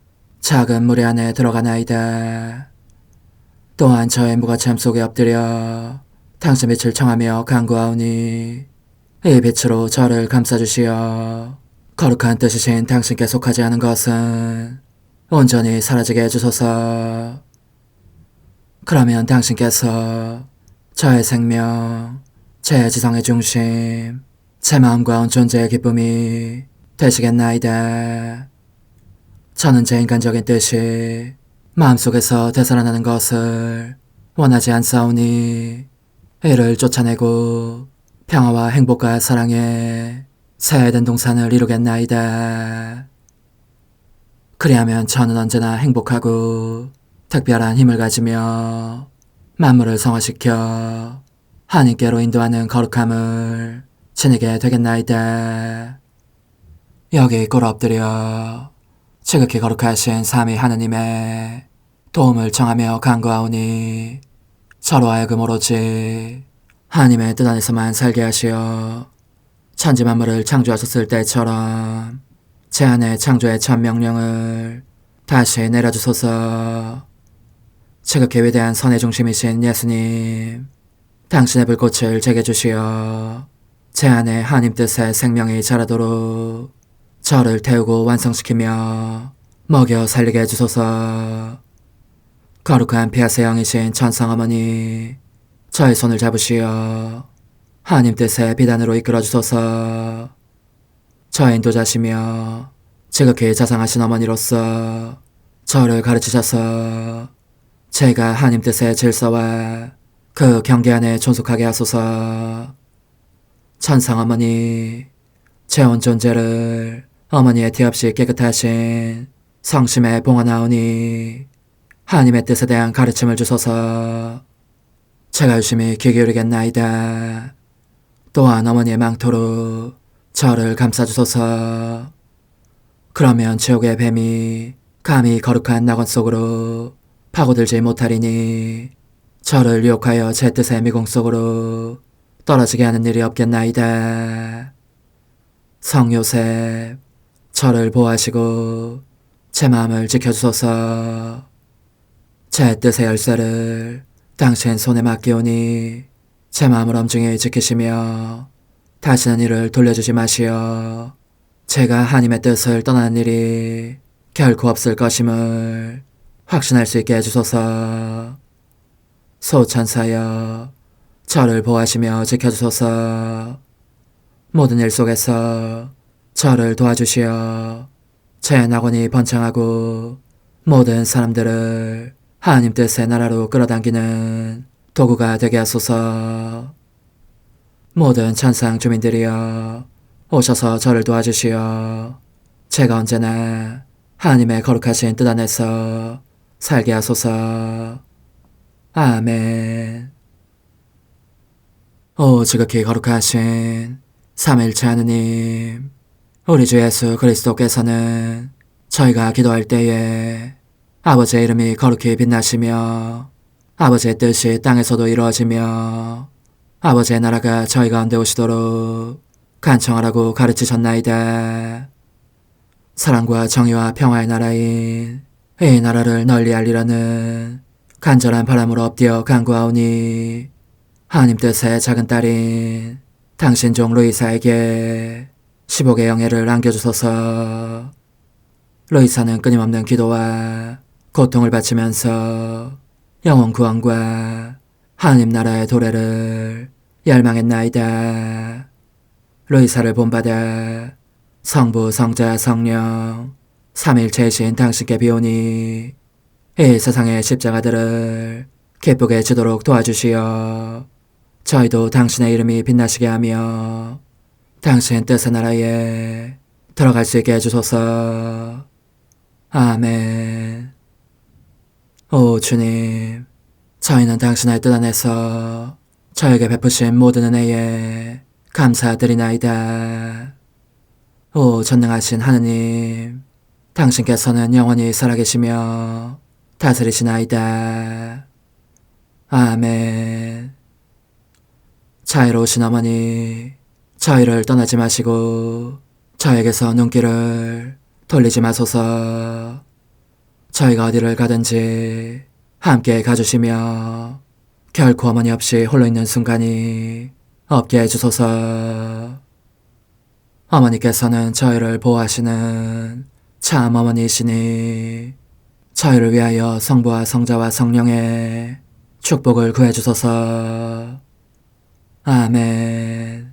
작은 무리 안에 들어가나이다. 또한 저의 무거참 속에 엎드려 당신 빛을 청하며 간구하오니 이 빛으로 저를 감싸주시어 거룩한 뜻이신 당신께 속하지 않은 것은 온전히 사라지게 해주소서. 그러면 당신께서 저의 생명, 제 지성의 중심, 제 마음과 온 존재의 기쁨이 되시겠나이다. 저는 제 인간적인 뜻이 마음속에서 되살아나는 것을 원하지 않사오니 이를 쫓아내고 평화와 행복과 사랑의 새해된 동산을 이루겠나이다. 그리하면 저는 언제나 행복하고 특별한 힘을 가지며 만물을 성화시켜 하나님께로 인도하는 거룩함을 지니게 되겠나이다. 여기 꿇어 엎드려 지극히 거룩하신 삼위 하느님의 도움을 청하며 간구하오니 저로 하여금 오로지 하나님의 뜻 안에서만 살게 하시어 천지 만물을 창조하셨을 때처럼 제 안에 창조의 첫 명령을 다시 내려주소서. 지극히 위대한 선의 중심이신 예수님, 당신의 불꽃을 제게 주시어 제 안에 하나님 뜻의 생명이 자라도록 저를 태우고 완성시키며 먹여 살리게 해주소서. 거룩한 피아세 영이신 천상어머니, 저의 손을 잡으시어 하나님 뜻의 비단으로 이끌어주소서. 저의 인도자시며 지극히 자상하신 어머니로서 저를 가르치셔서 제가 하나님 뜻의 질서와 그 경계 안에 존속하게 하소서. 천상어머니, 제 온 존재를 어머니의 티 없이 깨끗하신 성심에 봉헌하오니 하나님의 뜻에 대한 가르침을 주소서. 제가 열심히 귀 기울이겠나이다. 또한 어머니의 망토로 저를 감싸주소서. 그러면 지옥의 뱀이 감히 거룩한 낙원 속으로 파고들지 못하리니 저를 유혹하여 제 뜻의 미궁 속으로 떨어지게 하는 일이 없겠나이다. 성 요셉, 저를 보호하시고 제 마음을 지켜주소서. 제 뜻의 열쇠를 당신 손에 맡기오니 제 마음을 엄중히 지키시며 다시는 이를 돌려주지 마시어 제가 하나님의 뜻을 떠나는 일이 결코 없을 것임을 확신할 수 있게 해주소서. 소천사여, 저를 보호하시며 지켜주소서. 모든 일 속에서 저를 도와주시어 제 낙원이 번창하고 모든 사람들을 하나님 뜻의 나라로 끌어당기는 도구가 되게 하소서. 모든 천상 주민들이여, 오셔서 저를 도와주시어 제가 언제나 하나님의 거룩하신 뜻 안에서 살게 하소서. 아멘. 오 지극히 거룩하신 삼일체 하느님, 우리 주 예수 그리스도께서는 저희가 기도할 때에 아버지의 이름이 거룩히 빛나시며 아버지의 뜻이 땅에서도 이루어지며 아버지의 나라가 저희 가운데 오시도록 간청하라고 가르치셨나이다. 사랑과 정의와 평화의 나라인 이 나라를 널리 알리라는 간절한 바람으로 엎드려 간구하오니 하나님 뜻의 작은 딸인 당신 종 루이사에게 15개 영예를 안겨주소서. 루이사는 끊임없는 기도와 고통을 바치면서 영혼 구원과 하나님 나라의 도래를 열망했나이다. 루이사를 본받아 성부, 성자, 성령, 삼일체이신 당신께 비오니 이 세상의 십자가들을 기쁘게 지도록 도와주시어 저희도 당신의 이름이 빛나시게 하며 당신 뜻의 나라에 들어갈 수 있게 해주소서. 아멘. 오 주님, 저희는 당신의 뜻 안에서 저에게 베푸신 모든 은혜에 감사드리나이다. 오 전능하신 하느님, 당신께서는 영원히 살아계시며 다스리시나이다. 아멘. 자애로우신 어머니, 저희를 떠나지 마시고 저에게서 눈길을 돌리지 마소서. 저희가 어디를 가든지 함께 가주시며 결코 어머니 없이 홀로 있는 순간이 없게 해주소서. 어머니께서는 저희를 보호하시는 참 어머니이시니 저희를 위하여 성부와 성자와 성령의 축복을 구해주소서. 아멘.